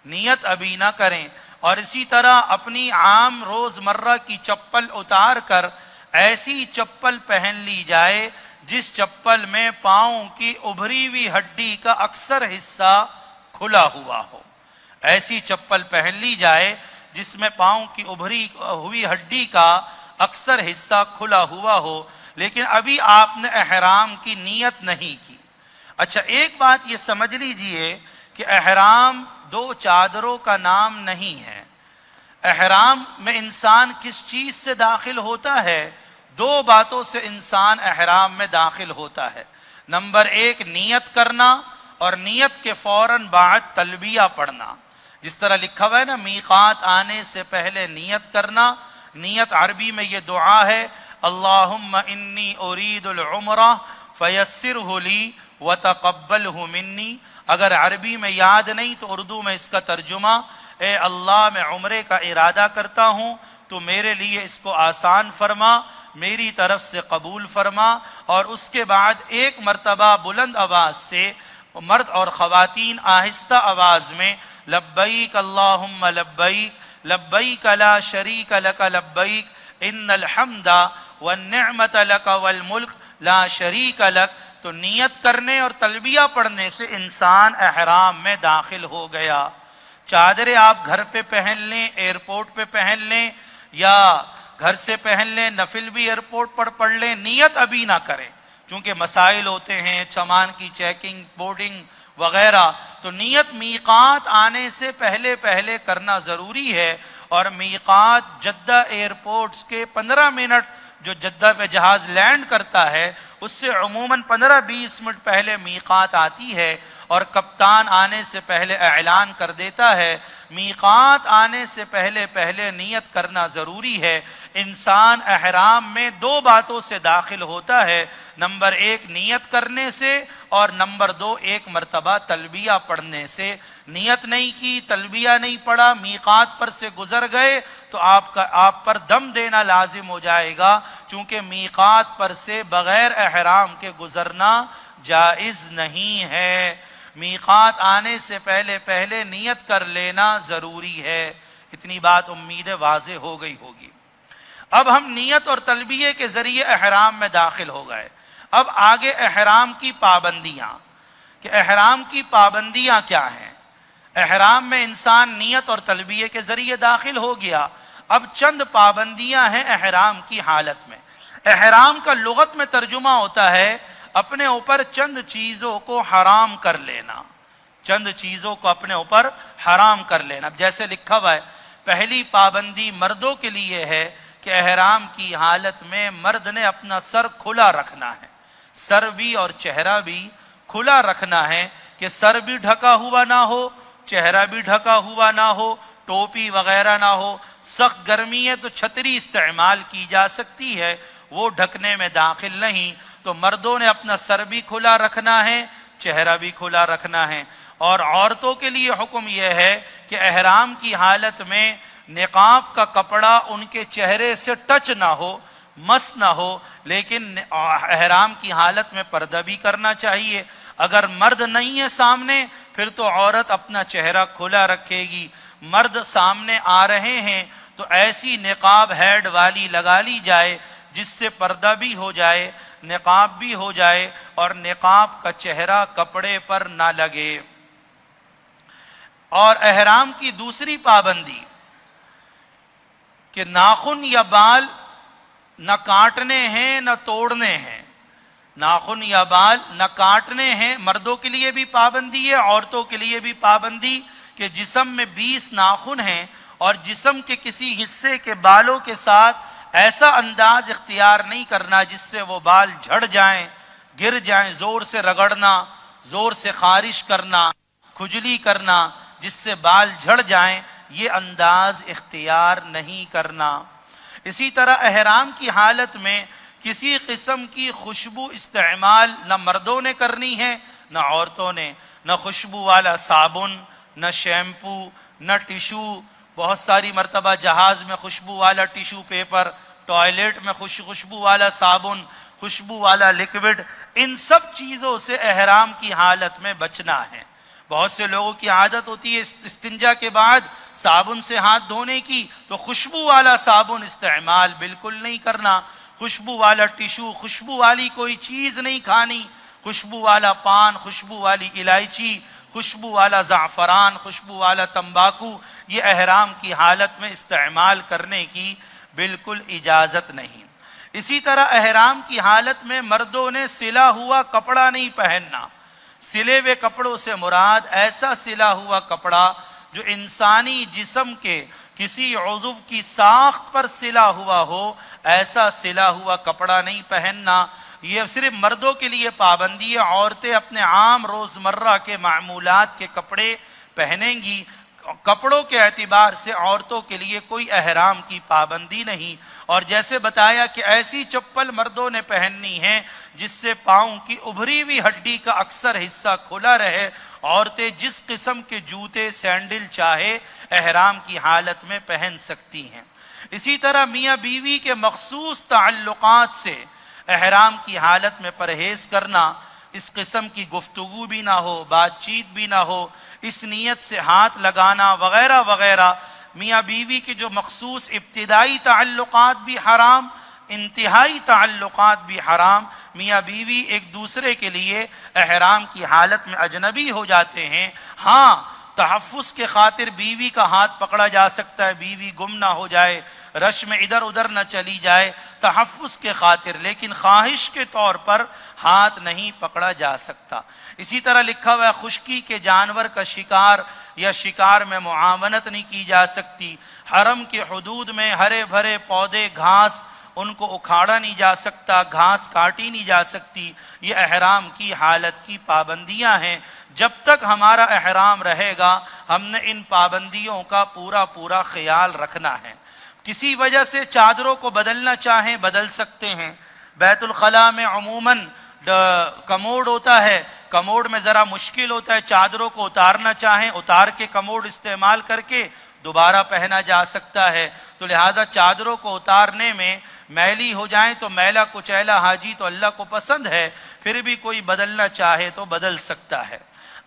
نیت ابھی نہ کریں. اور اسی طرح اپنی عام روزمرہ کی چپل اتار کر ایسی چپل پہن لی جائے جس چپل میں پاؤں کی ابھری ہوئی ہڈی کا اکثر حصہ کھلا ہوا ہو. ایسی چپل پہن لی جائے جس میں پاؤں کی ابھری ہوئی ہڈی کا اکثر حصہ کھلا ہوا ہو، لیکن ابھی آپ نے احرام کی نیت نہیں کی. اچھا، ایک بات یہ سمجھ لیجئے کہ احرام 2 چادروں کا نام نہیں ہے. احرام میں انسان کس چیز سے داخل ہوتا ہے؟ 2 باتوں سے انسان احرام میں داخل ہوتا ہے. نمبر 1 نیت کرنا، اور نیت کے فوراً بعد تلبیہ پڑھنا. جس طرح لکھا ہوا ہے نا، میقات آنے سے پہلے نیت کرنا. نیت عربی میں یہ دعا ہے، اللہم انی ارید العمرہ فیسرہ لی وتقبلہ منی. اگر عربی میں یاد نہیں تو اردو میں اس کا ترجمہ، اے اللہ میں عمرے کا ارادہ کرتا ہوں، تو میرے لیے اس کو آسان فرما، میری طرف سے قبول فرما. اور اس کے بعد 1 مرتبہ بلند آواز سے مرد اور خواتین آہستہ آواز میں لبیک اللہم لبیک لبیک لا شریک لک لبیک ان الحمد والنعمت لک والملک لا شریک لک. تو نیت کرنے اور تلبیہ پڑھنے سے انسان احرام میں داخل ہو گیا. چادریں آپ گھر پہ پہن لیں، ایئرپورٹ پہ پہن لیں، یا گھر سے پہن لیں، نفل بھی ایئرپورٹ پر پڑھ لیں، نیت ابھی نہ کریں چونکہ مسائل ہوتے ہیں، سامان کی چیکنگ، بورڈنگ وغیرہ. تو نیت میقات آنے سے پہلے پہلے کرنا ضروری ہے. اور میقات جدہ ایئرپورٹس کے 15 منٹ جو جدہ میں جہاز لینڈ کرتا ہے اس سے عموماً 15-20 منٹ پہلے میقات آتی ہے، اور کپتان آنے سے پہلے اعلان کر دیتا ہے. میقات آنے سے پہلے پہلے نیت کرنا ضروری ہے. انسان احرام میں 2 باتوں سے داخل ہوتا ہے، نمبر 1 نیت کرنے سے، اور نمبر 2 1 مرتبہ تلبیہ پڑھنے سے. نیت نہیں کی، تلبیہ نہیں پڑھا، میقات پر سے گزر گئے تو آپ پر دم دینا لازم ہو جائے گا، چونکہ میقات پر سے بغیر احرام کے گزرنا جائز نہیں ہے. میقات آنے سے پہلے پہلے نیت کر لینا ضروری ہے. اتنی بات امید واضح ہو گئی ہوگی. اب ہم نیت اور تلبیہ کے ذریعے احرام میں داخل ہو گئے. اب آگے احرام کی پابندیاں، کہ احرام کی پابندیاں کیا ہیں. احرام میں انسان نیت اور تلبیہ کے ذریعے داخل ہو گیا. اب چند پابندیاں ہیں احرام کی حالت میں. احرام کا لغت میں ترجمہ ہوتا ہے اپنے اوپر چند چیزوں کو حرام کر لینا. چند چیزوں کو اپنے اوپر حرام کر لینا. جیسے لکھا ہوا ہے، پہلی پابندی مردوں کے لیے ہے کہ احرام کی حالت میں مرد نے اپنا سر کھلا رکھنا ہے. سر بھی اور چہرہ بھی کھلا رکھنا ہے، کہ سر بھی ڈھکا ہوا نہ ہو، چہرہ بھی ڈھکا ہوا نہ ہو، ٹوپی وغیرہ نہ ہو. سخت گرمی ہے تو چھتری استعمال کی جا سکتی ہے، وہ ڈھکنے میں داخل نہیں. تو مردوں نے اپنا سر بھی کھلا رکھنا ہے، چہرہ بھی کھلا رکھنا ہے. اور عورتوں کے لیے حکم یہ ہے کہ احرام کی حالت میں نقاب کا کپڑا ان کے چہرے سے ٹچ نہ ہو، مس نہ ہو، لیکن احرام کی حالت میں پردہ بھی کرنا چاہیے. اگر مرد نہیں ہے سامنے پھر تو عورت اپنا چہرہ کھلا رکھے گی. مرد سامنے آ رہے ہیں تو ایسی نقاب ہیڈ والی لگا لی جائے جس سے پردہ بھی ہو جائے، نقاب بھی ہو جائے، اور نقاب کا چہرہ کپڑے پر نہ لگے. اور احرام کی دوسری پابندی کہ ناخن یا بال نہ کاٹنے ہیں نہ توڑنے ہیں. ناخن یا بال نہ کاٹنے ہیں. مردوں کے لیے بھی پابندی ہے، عورتوں کے لیے بھی پابندی کہ جسم میں 20 ناخن ہیں اور جسم کے کسی حصے کے بالوں کے ساتھ ایسا انداز اختیار نہیں کرنا جس سے وہ بال جھڑ جائیں، گر جائیں، زور سے رگڑنا، زور سے خارش کرنا، کھجلی کرنا جس سے بال جھڑ جائیں، یہ انداز اختیار نہیں کرنا۔ اسی طرح احرام کی حالت میں کسی قسم کی خوشبو استعمال نہ مردوں نے کرنی ہے نہ عورتوں نے، نہ خوشبو والا صابن، نہ شیمپو، نہ ٹیشو۔ بہت ساری مرتبہ جہاز میں خوشبو والا ٹیشو پیپر، ٹوائلٹ میں خوشبو والا صابن، خوشبو والا لکوڈ، ان سب چیزوں سے احرام کی حالت میں بچنا ہے۔ بہت سے لوگوں کی عادت ہوتی ہے استنجا کے بعد صابن سے ہاتھ دھونے کی، تو خوشبو والا صابن استعمال بالکل نہیں کرنا، خوشبو والا ٹیشو، خوشبو والی کوئی چیز نہیں کھانی، خوشبو والا پان، خوشبو والی الائچی، خوشبو والا زعفران، خوشبو والا تمباکو، یہ احرام کی حالت میں استعمال کرنے کی بالکل اجازت نہیں۔ اسی طرح احرام کی حالت میں مردوں نے سلا ہوا کپڑا نہیں پہننا۔ سلے ہوئے کپڑوں سے مراد ایسا سلا ہوا کپڑا جو انسانی جسم کے کسی عضو کی ساخت پر سلا ہوا ہو، ایسا سلا ہوا کپڑا نہیں پہننا۔ یہ صرف مردوں کے لیے پابندی ہے، عورتیں اپنے عام روزمرہ کے معمولات کے کپڑے پہنیں گی۔ کپڑوں کے اعتبار سے عورتوں کے لیے کوئی احرام کی پابندی نہیں، اور جیسے بتایا کہ ایسی چپل مردوں نے پہننی ہے جس سے پاؤں کی ابھری ہوئی ہڈی کا اکثر حصہ کھلا رہے۔ عورتیں جس قسم کے جوتے، سینڈل چاہے احرام کی حالت میں پہن سکتی ہیں۔ اسی طرح میاں بیوی کے مخصوص تعلقات سے احرام کی حالت میں پرہیز کرنا، اس قسم کی گفتگو بھی نہ ہو، بات چیت بھی نہ ہو، اس نیت سے ہاتھ لگانا وغیرہ وغیرہ۔ میاں بیوی کے جو مخصوص ابتدائی تعلقات بھی حرام، انتہائی تعلقات بھی حرام۔ میاں بیوی ایک دوسرے کے لیے احرام کی حالت میں اجنبی ہو جاتے ہیں۔ ہاں، تحفظ کے خاطر بیوی کا ہاتھ پکڑا جا سکتا ہے، بیوی گم نہ ہو جائے، رش میں ادھر ادھر نہ چلی جائے، تحفظ کے خاطر، لیکن خواہش کے طور پر ہاتھ نہیں پکڑا جا سکتا۔ اسی طرح لکھا ہوا ہے خشکی کے جانور کا شکار یا شکار میں معاونت نہیں کی جا سکتی۔ حرم کے حدود میں ہرے بھرے پودے، گھاس، ان کو اکھاڑا نہیں جا سکتا، گھاس کاٹی نہیں جا سکتی۔ یہ احرام کی حالت کی پابندیاں ہیں۔ جب تک ہمارا احرام رہے گا ہم نے ان پابندیوں کا پورا خیال رکھنا ہے۔ کسی وجہ سے چادروں کو بدلنا چاہیں بدل سکتے ہیں۔ بیت الخلاء میں عموماً کموڈ ہوتا ہے، کموڈ میں ذرا مشکل ہوتا ہے، چادروں کو اتارنا چاہیں اتار کے کموڈ استعمال کر کے دوبارہ پہنا جا سکتا ہے، تو لہذا چادروں کو اتارنے میں میلی ہو جائیں تو میلا کچیلا حاجی تو اللہ کو پسند ہے، پھر بھی کوئی بدلنا چاہے تو بدل سکتا ہے۔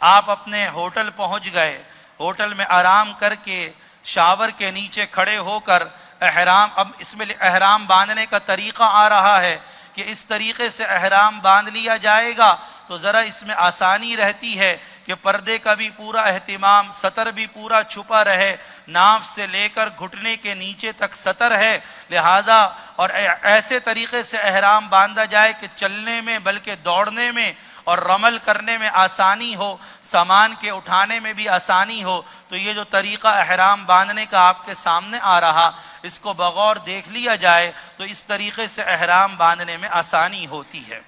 آپ اپنے ہوٹل پہنچ گئے، ہوٹل میں آرام کر کے شاور کے نیچے کھڑے ہو کر احرام، اب اس میں احرام باندھنے کا طریقہ آ رہا ہے کہ اس طریقے سے احرام باندھ لیا جائے گا تو ذرا اس میں آسانی رہتی ہے کہ پردے کا بھی پورا اہتمام، سطر بھی پورا چھپا رہے، ناف سے لے کر گھٹنے کے نیچے تک سطر ہے، لہذا اور ایسے طریقے سے احرام باندھا جائے کہ چلنے میں بلکہ دوڑنے میں اور رمل کرنے میں آسانی ہو، سامان کے اٹھانے میں بھی آسانی ہو۔ تو یہ جو طریقہ احرام باندھنے کا آپ کے سامنے آ رہا، اس کو بغور دیکھ لیا جائے تو اس طریقے سے احرام باندھنے میں آسانی ہوتی ہے۔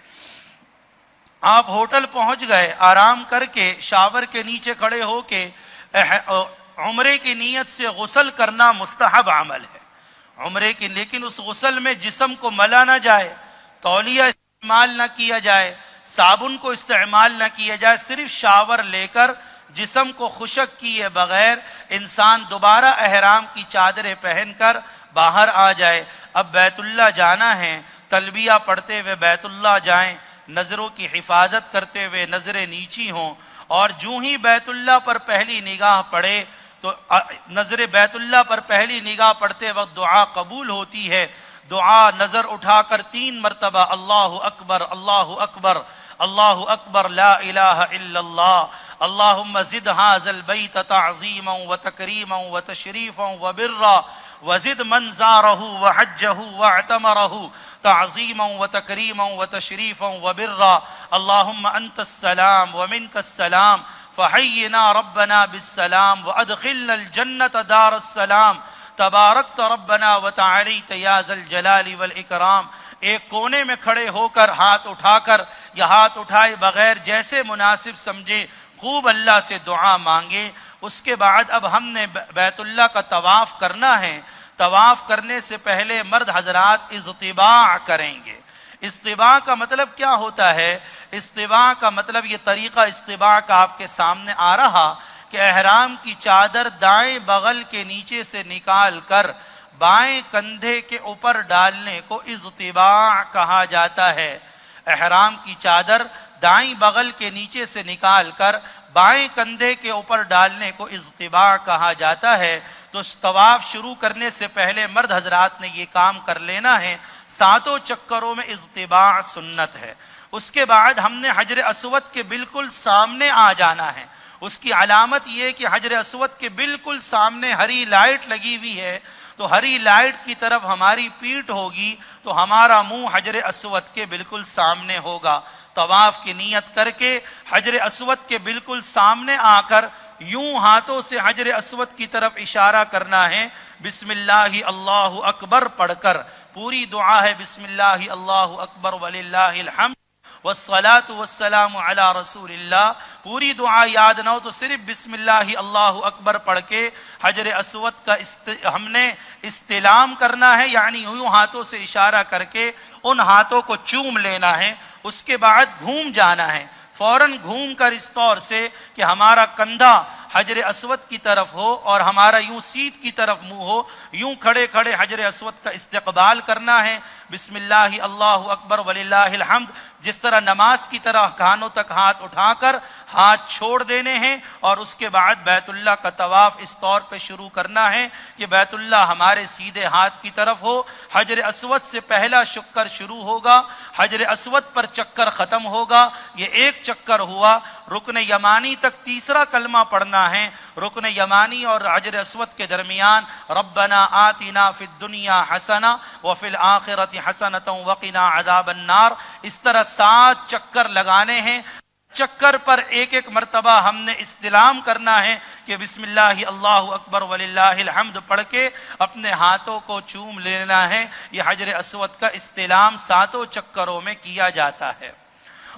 آپ ہوٹل پہنچ گئے، آرام کر کے شاور کے نیچے کھڑے ہو کے عمرے کی نیت سے غسل کرنا مستحب عمل ہے۔ عمرے کی، لیکن اس غسل میں جسم کو ملا نہ جائے، تولیہ استعمال نہ کیا جائے، صابن کو استعمال نہ کیا جائے، صرف شاور لے کر جسم کو خشک کیے بغیر انسان دوبارہ احرام کی چادریں پہن کر باہر آ جائے۔ اب بیت اللہ جانا ہے، تلبیہ پڑھتے ہوئے بیت اللہ جائیں، نظروں کی حفاظت کرتے ہوئے نظریں نیچی ہوں، اور جو ہی بیت اللہ پر پہلی نگاہ پڑے تو نظر بیت اللہ پر پہلی نگاہ پڑتے وقت دعا قبول ہوتی ہے۔ دعا نظر اٹھا کر 3 مرتبہ اللہ اکبر اللہ اکبر اللہ اکبر لا الہ الا اللہ اللہم زد هذا البیت تعظیما وتکریما وتشریفا وبرا وزد من زارہ وحجہ واعتمرہ تعظیما وتکریما وتشریفا وبرا اللہم انت السلام ومنک السلام فحینا ربنا بالسلام وادخلنا الجنة دار السلام تبارکت ربنا وتعالیت یا ذا الجلال والاکرام. ایک کونے میں کھڑے ہو کر ہاتھ اٹھا کر یا ہاتھ اٹھائے بغیر جیسے مناسب سمجھے خوب اللہ سے دعا مانگے. اس کے بعد اب ہم نے بیت اللہ کا طواف کرنا ہے. طواف کرنے سے پہلے مرد حضرات اضطباع کریں گے. استباع کا مطلب کیا ہوتا ہے؟ استباع کا مطلب یہ طریقہ استباع کا آپ کے سامنے آ رہا کہ احرام کی چادر دائیں بغل کے نیچے سے نکال کر بائیں کندھے کے اوپر ڈالنے کو اضطباع کہا جاتا ہے. احرام کی چادر دائیں بغل کے نیچے سے نکال کر بائیں کندھے کے اوپر ڈالنے کو اضطباع کہا جاتا ہے. تو طواف شروع کرنے سے پہلے مرد حضرات نے یہ کام کر لینا ہے. 7 چکروں میں اضطباع سنت ہے. اس کے بعد ہم نے حجر اسود کے بالکل سامنے آ جانا ہے. اس کی علامت یہ کہ حجر اسود کے بالکل سامنے ہری لائٹ لگی ہوئی ہے. تو ہری لائٹ کی طرف ہماری پیٹھ ہوگی تو ہمارا منہ حجر اسود کے بالکل سامنے ہوگا. طواف کی نیت کر کے حجر اسود کے بالکل سامنے آ کر یوں ہاتھوں سے حجر اسود کی طرف اشارہ کرنا ہے. بسم اللہ اللہ اکبر پڑھ کر. پوری دعا ہے بسم اللہ اللہ اکبر وللہ الحمد والصلاة والسلام علی رسول اللہ. پوری دعا یاد نہ ہو تو صرف بسم اللہ اللہ اکبر پڑھ کے حجر اسود کا ہم نے استلام کرنا ہے، یعنی یوں ہاتھوں سے اشارہ کر کے ان ہاتھوں کو چوم لینا ہے. اس کے بعد گھوم جانا ہے، فوراً گھوم کر اس طور سے کہ ہمارا کندھا حجر اسود کی طرف ہو اور ہمارا یوں سیٹ کی طرف منہ ہو. یوں کھڑے کھڑے حجر اسود کا استقبال کرنا ہے. بسم اللہ اللہ اکبر وللہ الحمد. جس طرح نماز کی طرح کانوں تک ہاتھ اٹھا کر ہاتھ چھوڑ دینے ہیں. اور اس کے بعد بیت اللہ کا طواف اس طور پہ شروع کرنا ہے کہ بیت اللہ ہمارے سیدھے ہاتھ کی طرف ہو. حجر اسود سے پہلا چکر شروع ہوگا، حجر اسود پر چکر ختم ہوگا. یہ ایک چکر ہوا. رکن یمانی تک تیسرا کلمہ پڑھنا ہے. رکن یمانی اور حجر اسود کے درمیان ربنا آتنا فی الدنیا حسنہ وفی الآخرۃ حسنۃ وقنا عذاب النار. اس طرح 7 چکر لگانے ہیں. چکر پر ایک ایک مرتبہ ہم نے استلام کرنا ہے کہ بسم اللہ اللہ اکبر وللہ الحمد پڑھ کے اپنے ہاتھوں کو چوم لینا ہے. یہ حجر اسود کا استلام 7 چکروں میں کیا جاتا ہے.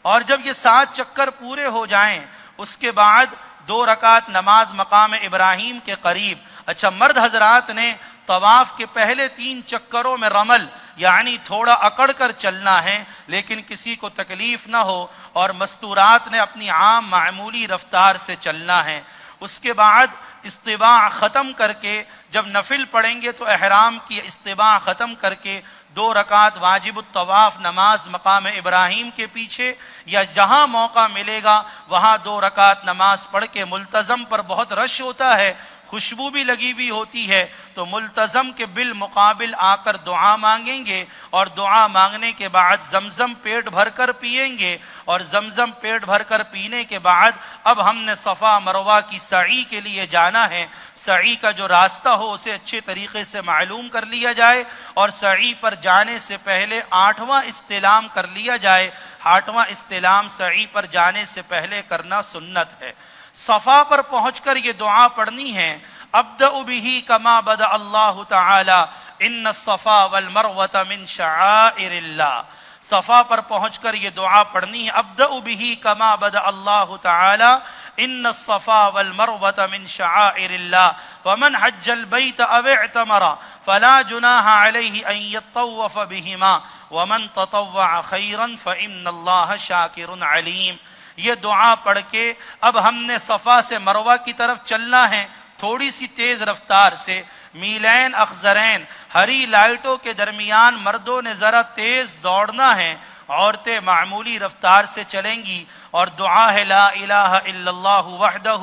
اور جب یہ 7 چکر پورے ہو جائیں اس کے بعد 2 رکعت نماز مقام ابراہیم کے قریب. اچھا، مرد حضرات نے طواف کے پہلے 3 چکروں میں رمل یعنی تھوڑا اکڑ کر چلنا ہے، لیکن کسی کو تکلیف نہ ہو، اور مستورات نے اپنی عام معمولی رفتار سے چلنا ہے. اس کے بعد استباع ختم کر کے جب نفل پڑھیں گے تو احرام کی استباع ختم کر کے 2 رکعت واجب الطواف نماز مقام ابراہیم کے پیچھے یا جہاں موقع ملے گا وہاں 2 رکعت نماز پڑھ کے، ملتزم پر بہت رش ہوتا ہے، خوشبو بھی لگی ہوئی ہوتی ہے، تو ملتزم کے بالمقابل آ کر دعا مانگیں گے، اور دعا مانگنے کے بعد زمزم پیٹ بھر کر پئیں گے. اور زمزم پیٹ بھر کر پینے کے بعد اب ہم نے صفا مروہ کی سعی کے لیے جانا ہے. سعی کا جو راستہ ہو اسے اچھے طریقے سے معلوم کر لیا جائے، اور سعی پر جانے سے پہلے 8واں استلام کر لیا جائے. 8واں استلام سعی پر جانے سے پہلے کرنا سنت ہے. صفا پر پہنچ کر یہ دعا پڑھنی ہے، ابدأ بہ کما بدأ اللہ تعالی ان الصفا والمروۃ من شعائر اللہ. صفا پر پہنچ کر یہ دعا پڑھنی ہے، ابدأ بہ کما بدأ اللہ تعالی ان الصفا والمروۃ من شعائر اللہ فمن حج البیت او اعتمر فلا جناح علیہ ان یطوف بہما ومن تطوع خیرا فإن اللہ شاکر علیم. یہ دعا پڑھ کے اب ہم نے صفا سے مروہ کی طرف چلنا ہے، تھوڑی سی تیز رفتار سے. میلین اخضرین ہری لائٹوں کے درمیان مردوں نے ذرا تیز دوڑنا ہے، عورتیں معمولی رفتار سے چلیں گی. اور دعا ہے لا الہ الا اللہ وحدہ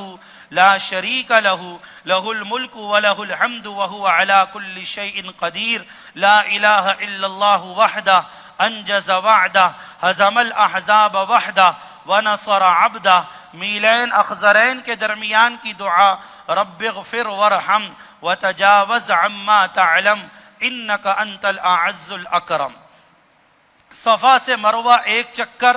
لا شریک لہ لہ الملک ولہ الحمد وہو علی کل شیء قدیر. لا الہ الا اللہ وحدہ انجز وعدہ ہزم الاحزاب وحدہ ونصر عبدہ. میلین اخضرین کے درمیان کی دعا رب اغفر وارحم وتجاوز عما تعلم انک انت الاعز الاکرم. صفا سے مروہ 1 چکر،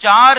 4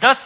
10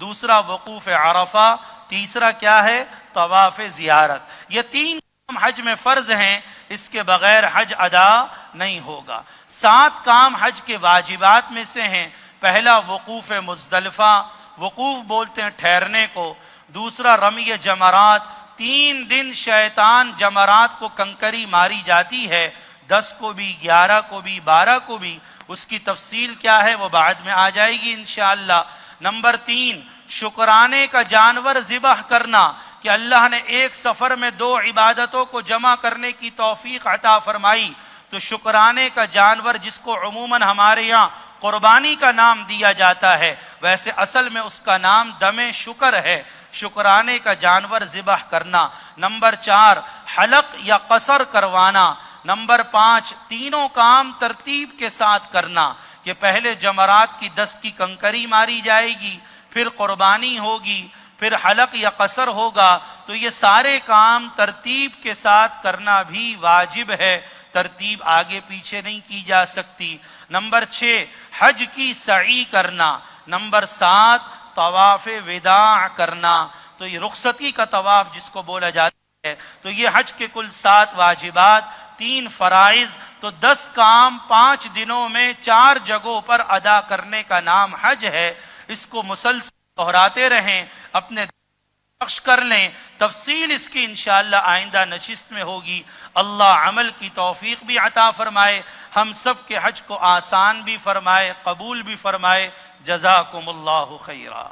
دوسرا وقوف عرفہ، تیسرا کیا ہے؟ طواف زیارت۔ یہ تین کام حج میں فرض ہیں، اس کے بغیر حج ادا نہیں ہوگا۔ 7 کام حج کے واجبات میں سے ہیں۔ پہلا وقوف مزدلفہ، وقوف بولتے ہیں ٹھہرنے کو۔ دوسرا رمی جمرات، 3 دن شیطان جمرات کو کنکری ماری جاتی ہے، 10 کو بھی، 11 کو بھی، 12 کو بھی۔ اس کی تفصیل کیا ہے وہ بعد میں آ جائے گی انشاءاللہ۔ نمبر 3 شکرانے کا جانور ذبح کرنا، کہ اللہ نے ایک سفر میں 2 عبادتوں کو جمع کرنے کی توفیق عطا فرمائی، تو شکرانے کا جانور جس کو عموماً ہمارے یہاں قربانی کا نام دیا جاتا ہے، ویسے اصل میں اس کا نام دم شکر ہے، شکرانے کا جانور ذبح کرنا۔ نمبر 4 حلق یا قصر کروانا۔ نمبر 5 تینوں کام ترتیب کے ساتھ کرنا، کہ پہلے جمرات کی 10 کی کنکری ماری جائے گی، پھر قربانی ہوگی، پھر حلق یا قصر ہوگا۔ تو یہ سارے کام ترتیب کے ساتھ کرنا بھی واجب ہے، ترتیب آگے پیچھے نہیں کی جا سکتی۔ نمبر 6 حج کی سعی کرنا۔ نمبر 7 طواف وداع کرنا، تو یہ رخصتی کا طواف جس کو بولا جاتا ہے۔ تو یہ حج کے کل 7 واجبات، 3 فرائض، تو 10 کام 5 دنوں میں 4 جگہوں پر ادا کرنے کا نام حج ہے۔ اس کو مسلسل دہراتے رہیں، اپنے بخش کر لیں۔ تفصیل اس کی انشاءاللہ آئندہ نشست میں ہوگی۔ اللہ عمل کی توفیق بھی عطا فرمائے، ہم سب کے حج کو آسان بھی فرمائے، قبول بھی فرمائے۔ جزاکم اللہ خیرا۔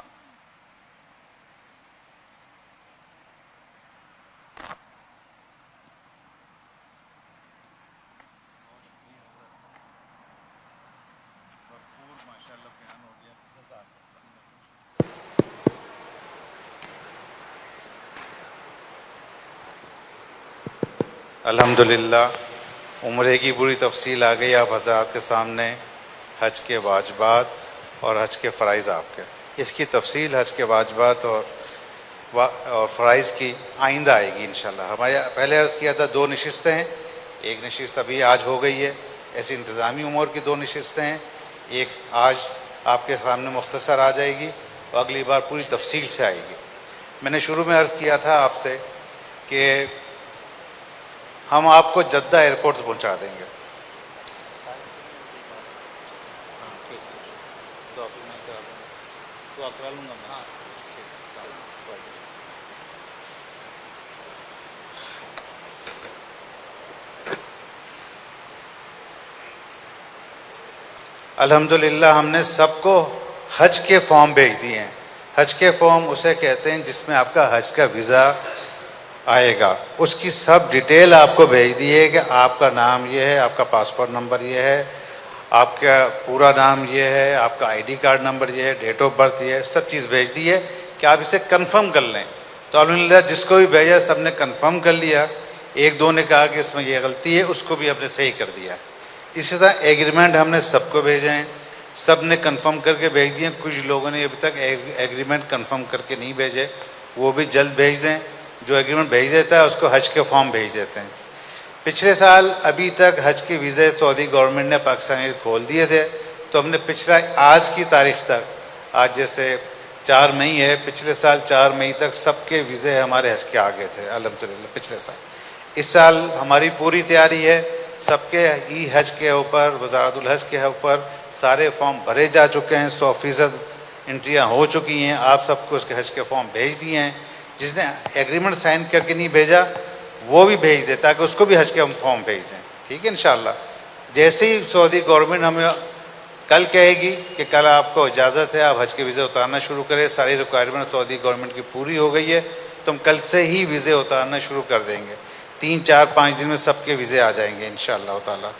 الحمدللہ عمرے کی پوری تفصیل آ گئی آپ حضرات کے سامنے، حج کے واجبات اور حج کے فرائض آپ کے۔ اس کی تفصیل حج کے واجبات اور فرائض کی آئندہ آئے گی انشاءاللہ۔ ہمارے پہلے عرض کیا تھا 2 نشستیں ہیں، ایک نشست ابھی آج ہو گئی ہے، ایسی انتظامی امور کی 2 نشستیں ہیں، ایک آج آپ کے سامنے مختصر آ جائے گی اور اگلی بار پوری تفصیل سے آئے گی۔ میں نے شروع میں عرض کیا تھا آپ سے کہ ہم آپ کو جدہ ایئرپورٹ پہنچا دیں گے۔ الحمدللہ ہم نے سب کو حج کے فارم بھیج دیے ہیں۔ حج کے فارم اسے کہتے ہیں جس میں آپ کا حج کا ویزا آئے گا، اس کی سب ڈیٹیل آپ کو بھیج دی ہے کہ آپ کا نام یہ ہے، آپ کا پاسپورٹ نمبر یہ ہے، آپ کا پورا نام یہ ہے، آپ کا آئی ڈی کارڈ نمبر یہ ہے، ڈیٹ آف برتھ یہ ہے، سب چیز بھیج دی ہے کہ آپ اسے کنفرم کر لیں۔ تو الحمدللہ جس کو بھی بھیجا سب نے کنفرم کر لیا، 1-2 نے کہا کہ اس میں یہ غلطی ہے، اس کو بھی ہم نے صحیح کر دیا۔ اسی طرح ایگریمنٹ ہم نے سب کو بھیجے ہیں، سب نے کنفرم کر کے بھیج دیے۔ کچھ لوگوں نے ابھی تک ایگریمنٹ کنفرم کر کے نہیں بھیجے، وہ بھی جلد بھیج دیں۔ جو ایگریمنٹ بھیج دیتا ہے اس کو حج کے فارم بھیج دیتے ہیں۔ پچھلے سال ابھی تک حج کے ویزے سعودی گورنمنٹ نے پاکستانی کھول دیے تھے، تو ہم نے پچھلا آج کی تاریخ تک، آج جیسے 4 مئی ہے، پچھلے سال 4 مئی تک سب کے ویزے ہمارے حج کے آگے تھے الحمدللہ پچھلے سال۔ اس سال ہماری پوری تیاری ہے، سب کے ای حج کے اوپر، وزارت الحج کے اوپر سارے فارم بھرے جا چکے ہیں، 100% انٹریاں ہو چکی ہیں۔ آپ سب کو اس کے حج کے فارم بھیج دیے ہیں۔ جس نے ایگریمنٹ سائن کر کے نہیں بھیجا وہ بھی بھیج دے تاکہ اس کو بھی حج کے ہم فارم بھیج دیں، ٹھیک ہے انشاءاللہ۔ جیسے ہی سعودی گورنمنٹ ہمیں کل کہے گی کہ کل آپ کو اجازت ہے، آپ حج کے ویزے اتارنا شروع کریں، ساری ریکوائرمنٹ سعودی گورنمنٹ کی پوری ہو گئی ہے، تو ہم کل سے ہی ویزے اتارنا شروع کر دیں گے۔ 3-4-5 دن میں سب کے ویزے آ جائیں گے انشاءاللہ تعالیٰ۔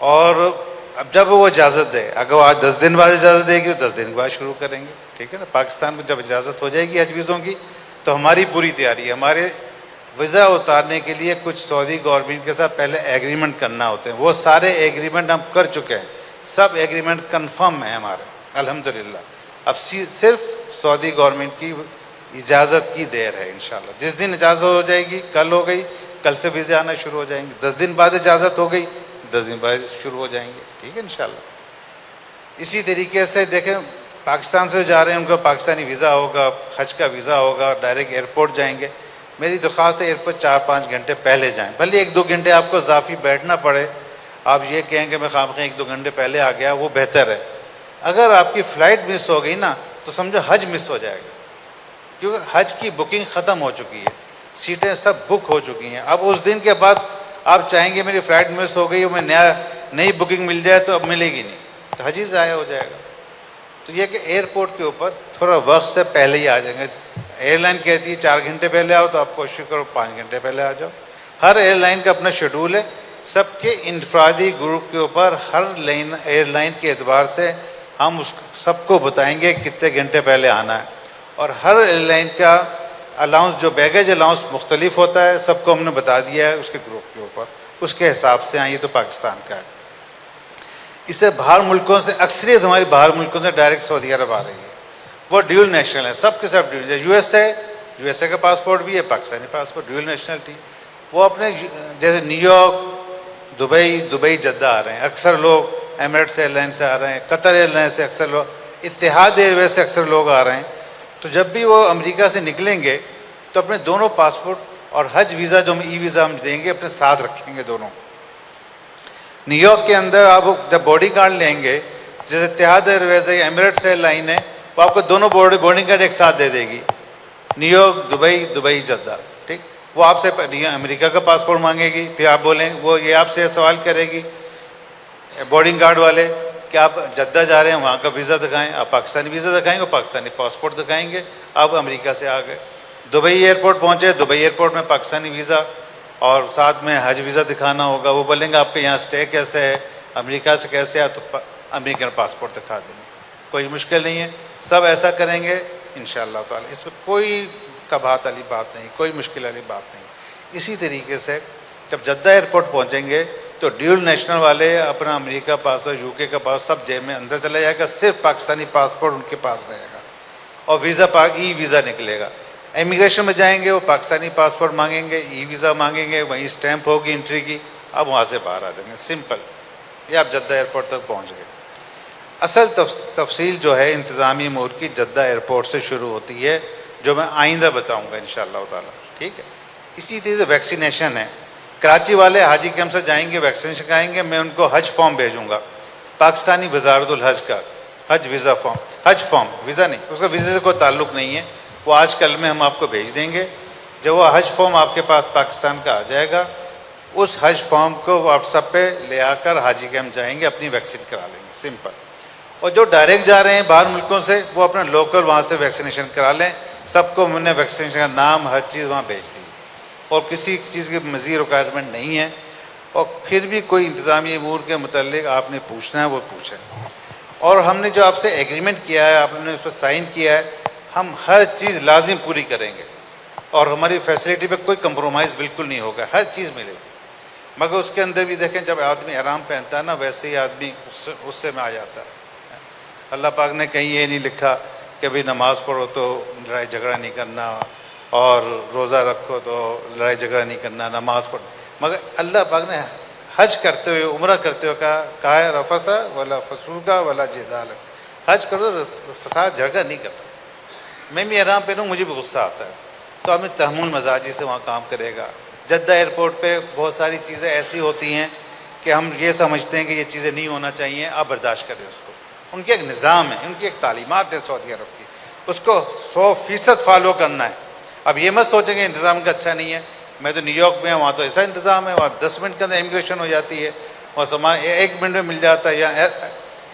اور اب جب وہ اجازت دے، اگر وہ آج 10 دن بعد اجازت دے گی تو 10 دن بعد شروع کریں گے، ٹھیک ہے نا۔ پاکستان میں جب اجازت ہو جائے گی حج ویزوں کی تو ہماری پوری تیاری ہے۔ ہمارے ویزا اتارنے کے لیے کچھ سعودی گورنمنٹ کے ساتھ پہلے ایگریمنٹ کرنا ہوتے ہیں، وہ سارے ایگریمنٹ ہم کر چکے ہیں، سب ایگریمنٹ کنفرم ہیں ہمارے الحمدللہ۔ اب صرف سعودی گورنمنٹ کی اجازت کی دیر ہے انشاءاللہ۔ جس دن اجازت ہو جائے گی، کل ہو گئی، کل سے ویزے آنا شروع ہو جائیں گے۔ 10 دن بعد اجازت ہو گئی، 10 دن بعد شروع ہو جائیں گے، ٹھیک ہے انشاءاللہ۔ اسی طریقے سے دیکھیں پاکستان سے جا رہے ہیں ان کو پاکستانی ویزا ہوگا, حج کا ویزا ہوگا, ڈائریکٹ ایئرپورٹ جائیں گے. میری درخواست ہے ایئرپورٹ 4-5 گھنٹے پہلے جائیں, بھلے 1-2 گھنٹے آپ کو اضافی بیٹھنا پڑے. آپ یہ کہیں کہ میں خواہ 1-2 گھنٹے پہلے آ گیا, وہ بہتر ہے. اگر آپ کی فلائٹ مس ہو گئی نا تو سمجھو حج مس ہو جائے گا, کیونکہ حج کی بکنگ ختم ہو چکی ہے, سیٹیں سب بک ہو چکی ہیں. اب اس دن کے بعد آپ چاہیں گے میری فلائٹ مس ہو گئی, میں نئی بکنگ مل جائے تو اب ملے گی نہیں, تو حج ہی ضائع ہو جائے گا. تو یہ کہ ایئرپورٹ کے اوپر تھوڑا وقت سے پہلے ہی آ جائیں گے. ایئر لائن کہتی ہے 4 گھنٹے پہلے آؤ, تو آپ کوشش کرو 5 گھنٹے پہلے آ جاؤ. ہر ایئر لائن کا اپنا شیڈول ہے, سب کے انفرادی گروپ کے اوپر ہر ایئر لائن کے اعتبار سے ہم اس سب کو بتائیں گے کتنے گھنٹے پہلے آنا ہے. اور ہر ایئر لائن کا الاؤنس, جو بیگیج الاؤنس مختلف ہوتا ہے, سب کو ہم نے بتا دیا ہے اس کے گروپ کے اوپر, اس کے حساب سے آئیں. یہ تو پاکستان کا ہے. اس سے باہر ملکوں سے, اکثریت ہماری باہر ملکوں سے ڈائریکٹ سعودی عرب آ رہی ہے. وہ ڈیول نیشنل ہیں, سب کے سب ڈیول. یو ایس اے کا پاسپورٹ بھی ہے, پاکستانی پاسپورٹ, ڈیول نیشنلٹی. وہ اپنے جیسے نیو یارک, دبئی جدہ آ رہے ہیں اکثر لوگ, ایمریٹس ایئر لائن سے آ رہے ہیں, قطر ایئر لائن سے اکثر لوگ, اتحاد ایئر ویز سے اکثر لوگ آ رہے ہیں. تو جب بھی وہ امریکہ سے نکلیں گے تو اپنے دونوں پاسپورٹ اور حج ویزا جو ہم ای ویزا ہم دیں گے اپنے ساتھ رکھیں گے دونوں. نیو یارک کے اندر آپ جب بورڈنگ کارڈ لیں گے, جیسے اتحاد ایئر ویز ہے, ایمریٹس ایئر لائن ہے, وہ آپ کو دونوں بورڈنگ کارڈ ایک ساتھ دے دے گی. نیو یارک, دبئی جدہ, ٹھیک. وہ آپ سے امریکہ کا پاسپورٹ مانگے گی, پھر آپ بولیں, وہ یہ آپ سے سوال کرے گی بورڈنگ کارڈ والے کہ آپ جدہ جا رہے ہیں, وہاں کا ویزا دکھائیں. آپ پاکستانی ویزا دکھائیں گے, وہ پاکستانی پاسپورٹ دکھائیں گے. آپ امریکہ سے آ گئے, دبئی ایئرپورٹ پہنچے, دبئی ایئرپورٹ میں پاکستانی ویزا اور ساتھ میں حج ویزا دکھانا ہوگا. وہ بولیں گے آپ کے یہاں اسٹے کیسے ہے, امریکہ سے کیسے ہے, تو امریکن پاسپورٹ دکھا دیں گے. کوئی مشکل نہیں ہے, سب ایسا کریں گے انشاءاللہ تعالی. اس میں کوئی کبھات والی بات نہیں, کوئی مشکل والی بات نہیں. اسی طریقے سے جب جدہ ایئرپورٹ پہنچیں گے تو ڈیول نیشنل والے اپنا امریکہ پاسپورٹ, یو کے کا پاس سب جیب میں اندر چلا جائے گا, صرف پاکستانی پاسپورٹ ان کے پاس رہے گا اور ویزا ای ویزا نکلے گا. امیگریشن میں جائیں گے, وہ پاکستانی پاسپورٹ مانگیں گے, ای ویزا مانگیں گے, وہیں اسٹیمپ ہوگی انٹری کی, اب وہاں سے باہر آ جائیں گے. سمپل, یہ آپ جدہ ایئرپورٹ تک پہنچ گئے. اصل تفصیل جو ہے انتظامی امور کی جدہ ایئرپورٹ سے شروع ہوتی ہے, جو میں آئندہ بتاؤں گا انشاءاللہ تعالی, ٹھیک ہے. اسی طرح سے ویکسینیشن ہے. کراچی والے حاجی کیمپ سے جائیں گے, ویکسینیشن کرائیں گے, میں ان کو حج فارم بھیجوں گا, پاکستانی وزارت الحج کا حج ویزا فارم, حج فارم, ویزا نہیں, اس کا ویزے سے کوئی تعلق نہیں ہے, وہ آج کل میں ہم آپ کو بھیج دیں گے. جب وہ حج فارم آپ کے پاس پاکستان کا آ جائے گا, اس حج فارم کو واٹس ایپ پہ لے آ کر حاجی کیمپ جائیں گے, اپنی ویکسین کرا لیں گے, سمپل. اور جو ڈائریکٹ جا رہے ہیں باہر ملکوں سے, وہ اپنا لوکل وہاں سے ویکسینیشن کرا لیں. سب کو میں نے ویکسینیشن کا نام, ہر چیز وہاں بھیج دی, اور کسی چیز کی مزید ریکوائرمنٹ نہیں ہے. اور پھر بھی کوئی انتظامی امور کے متعلق آپ نے پوچھنا ہے وہ پوچھیں. اور ہم نے جو آپ سے ایگریمنٹ کیا ہے, آپ نے اس پہ سائن کیا ہے, ہم ہر چیز لازم پوری کریں گے, اور ہماری فیسلٹی پہ کوئی کمپرومائز بالکل نہیں ہوگا, ہر چیز ملے گی. مگر اس کے اندر بھی دیکھیں, جب آدمی آرام پہنتا ہے نا, ویسے ہی آدمی اس سے میں آ جاتا ہے. اللہ پاک نے کہیں یہ نہیں لکھا کہ بھئی نماز پڑھو تو لڑائی جھگڑا نہیں کرنا, اور روزہ رکھو تو لڑائی جھگڑا نہیں کرنا, نماز پڑھو. مگر اللہ پاک نے حج کرتے ہوئے, عمرہ کرتے ہوئے کہا ہے رفث ولا فسوق ولا جدال, حج کرو, فساد جھگڑا نہیں کرنا. میں بھی احرام پہنوں, مجھے بھی غصہ آتا ہے, تو آدمی تحمل مزاجی سے وہاں کام کرے گا. جدہ ایئرپورٹ پہ بہت ساری چیزیں ایسی ہوتی ہیں کہ ہم یہ سمجھتے ہیں کہ یہ چیزیں نہیں ہونا چاہیے, آپ برداشت کریں اس کو. ان کے ایک نظام ہے, ان کی ایک تعلیمات ہے سعودی عرب کی, اس کو 100% فالو کرنا ہے. اب یہ مت سوچیں کہ انتظام کا اچھا نہیں ہے. میں تو نیو یارک میں ہوں, وہاں تو ایسا انتظام ہے, وہاں 10 منٹ کے اندر امیگریشن ہو جاتی ہے, وہاں سامان 1 منٹ میں مل جاتا ہے.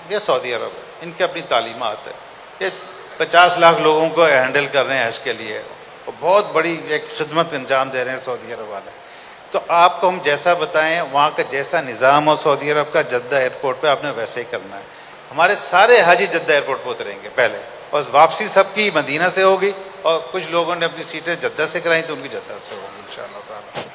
یہ سعودی عرب ہے, ان کی اپنی تعلیمات ہے. یہ 50 لاکھ لوگوں کو ہینڈل کر رہے ہیں حج کے لیے, اور بہت بڑی ایک خدمت انجام دے رہے ہیں سعودی عرب والے. تو آپ کو ہم جیسا بتائیں, وہاں کا جیسا نظام ہو سعودی عرب کا, جدہ ایئرپورٹ پہ آپ نے ویسے ہی کرنا ہے. ہمارے سارے حاجی جدہ ایئرپورٹ پہ اتریں گے پہلے, اور واپسی سب کی مدینہ سے ہوگی, اور کچھ لوگوں نے اپنی سیٹیں جدہ سے کرائیں تو ان کی جدہ سے ہوگی انشاءاللہ تعالی.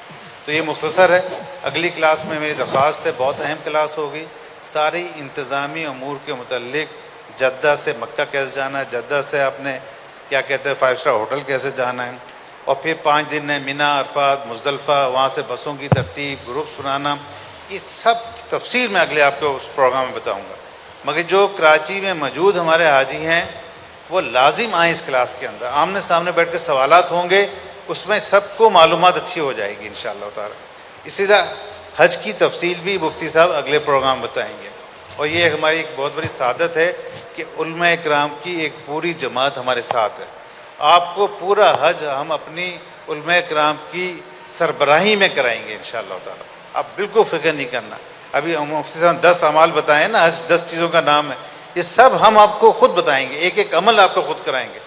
تو یہ مختصر ہے. اگلی کلاس میں میری درخواست ہے, بہت اہم کلاس ہوگی, ساری انتظامی امور کے متعلق, جدہ سے مکہ کیسے جانا ہے, جدہ سے آپ نے کیا کہتے ہیں 5 اسٹار ہوٹل کیسے جانا ہے, اور پھر 5 دن ہے مینا, عرفات, مزدلفہ, وہاں سے بسوں کی ترتیب, گروپس بنانا, یہ سب تفصیل میں اگلے آپ کو اس پروگرام میں بتاؤں گا. مگر جو کراچی میں موجود ہمارے حاجی ہیں وہ لازم آئیں اس کلاس کے اندر، آمنے سامنے بیٹھ کے سوالات ہوں گے، اس میں سب کو معلومات اچھی ہو جائے گی انشاءاللہ تعالی۔ اسی طرح حج کی تفصیل بھی مفتی صاحب اگلے پروگرام بتائیں گے، اور یہ ہماری ایک بہت بڑی سعادت ہے کہ علماء اکرام کی ایک پوری جماعت ہمارے ساتھ ہے۔ آپ کو پورا حج ہم اپنی علماء اکرام کی سربراہی میں کرائیں گے انشاءاللہ تعالی، آپ بالکل فکر نہیں کرنا۔ ابھی مفتی صاحب 10 اعمال بتائے نا، حج 10 چیزوں کا نام ہے، یہ سب ہم آپ کو خود بتائیں گے، ایک ایک عمل آپ کو خود کرائیں گے،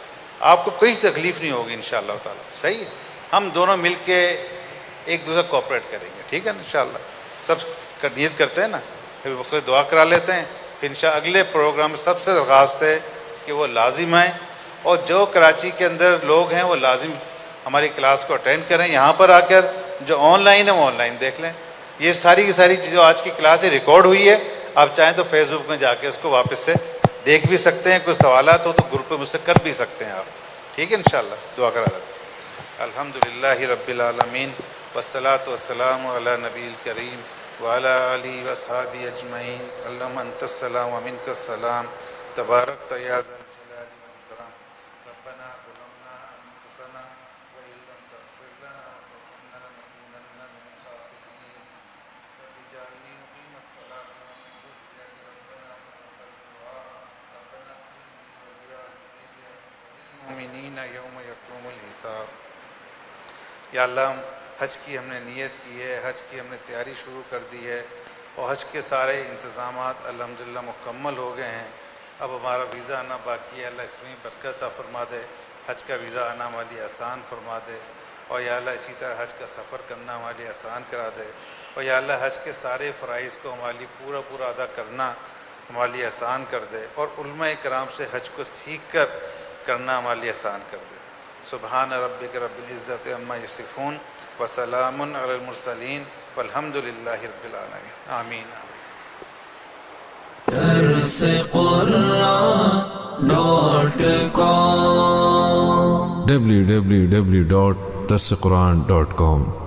آپ کو کوئی تکلیف نہیں ہوگی انشاءاللہ تعالی۔ صحیح ہے، ہم دونوں مل کے ایک دوسرے کوآپریٹ کریں گے، ٹھیک ہے نا انشاءاللہ۔ سب کا نیت کرتے ہیں نا، پھر وقت دعا کرا لیتے ہیں، پھر انشاءاللہ اگلے پروگرام میں سب سے درخواست ہے کہ وہ لازم آئیں، اور جو کراچی کے اندر لوگ ہیں وہ لازم ہماری کلاس کو اٹینڈ کریں، یہاں پر آ کر جو آن لائن ہے وہ آن لائن دیکھ لیں۔ یہ ساری کی ساری چیزیں آج کی کلاس ریکارڈ ہوئی ہے، آپ چاہیں تو فیس بک میں جا کے اس کو واپس سے دیکھ بھی سکتے ہیں، کوئی سوالات ہو تو گروپ پہ مجھ سے کر بھی سکتے ہیں آپ، ٹھیک ہے انشاءاللہ۔ دعا کرا لیتے ہیں۔ الحمدللہ رب العالمین والصلاة والسلام علی نبی الکریم وعلی آلہ واصحابہ اجمعین۔ اللہم انت السلام ومنک السلام تبارک یا ذا الجلال والاکرام۔ ربنا ظلمنا انفسنا وإن لم تغفر لنا وترحمنا لنكونن من الخاسرین۔ رب اجعلنی مقیم الصلاة ومن ذریتی ربنا وتقبل دعاء۔ ربنا اغفر لي ولوالدي وللمؤمنین یوم یقوم الحساب۔ یا اللہ حج کی ہم نے نیت کی ہے، حج کی ہم نے تیاری شروع کر دی ہے، اور حج کے سارے انتظامات الحمدللہ مکمل ہو گئے ہیں۔ اب ہمارا ویزا آنا باقی ہے، اللہ اس میں برکت عطا فرما دے، حج کا ویزا آنا ہمارے لیے آسان فرما دے، اور یا اللہ اسی طرح حج کا سفر کرنا ہمارے لیے آسان کرا دے، اور یا اللہ حج کے سارے فرائض کو ہمارے لیے پورا ادا کرنا ہمارے لیے آسان کر دے، اور علماء کرام سے حج کو سیکھ کر کرنا ہمارے لیے آسان کر دے۔ سبحان ربک رب العزت عما یصفون وسلام علی المرسلین والحمد للہ رب العالمین۔ آمین آمین۔ www.darsequran.com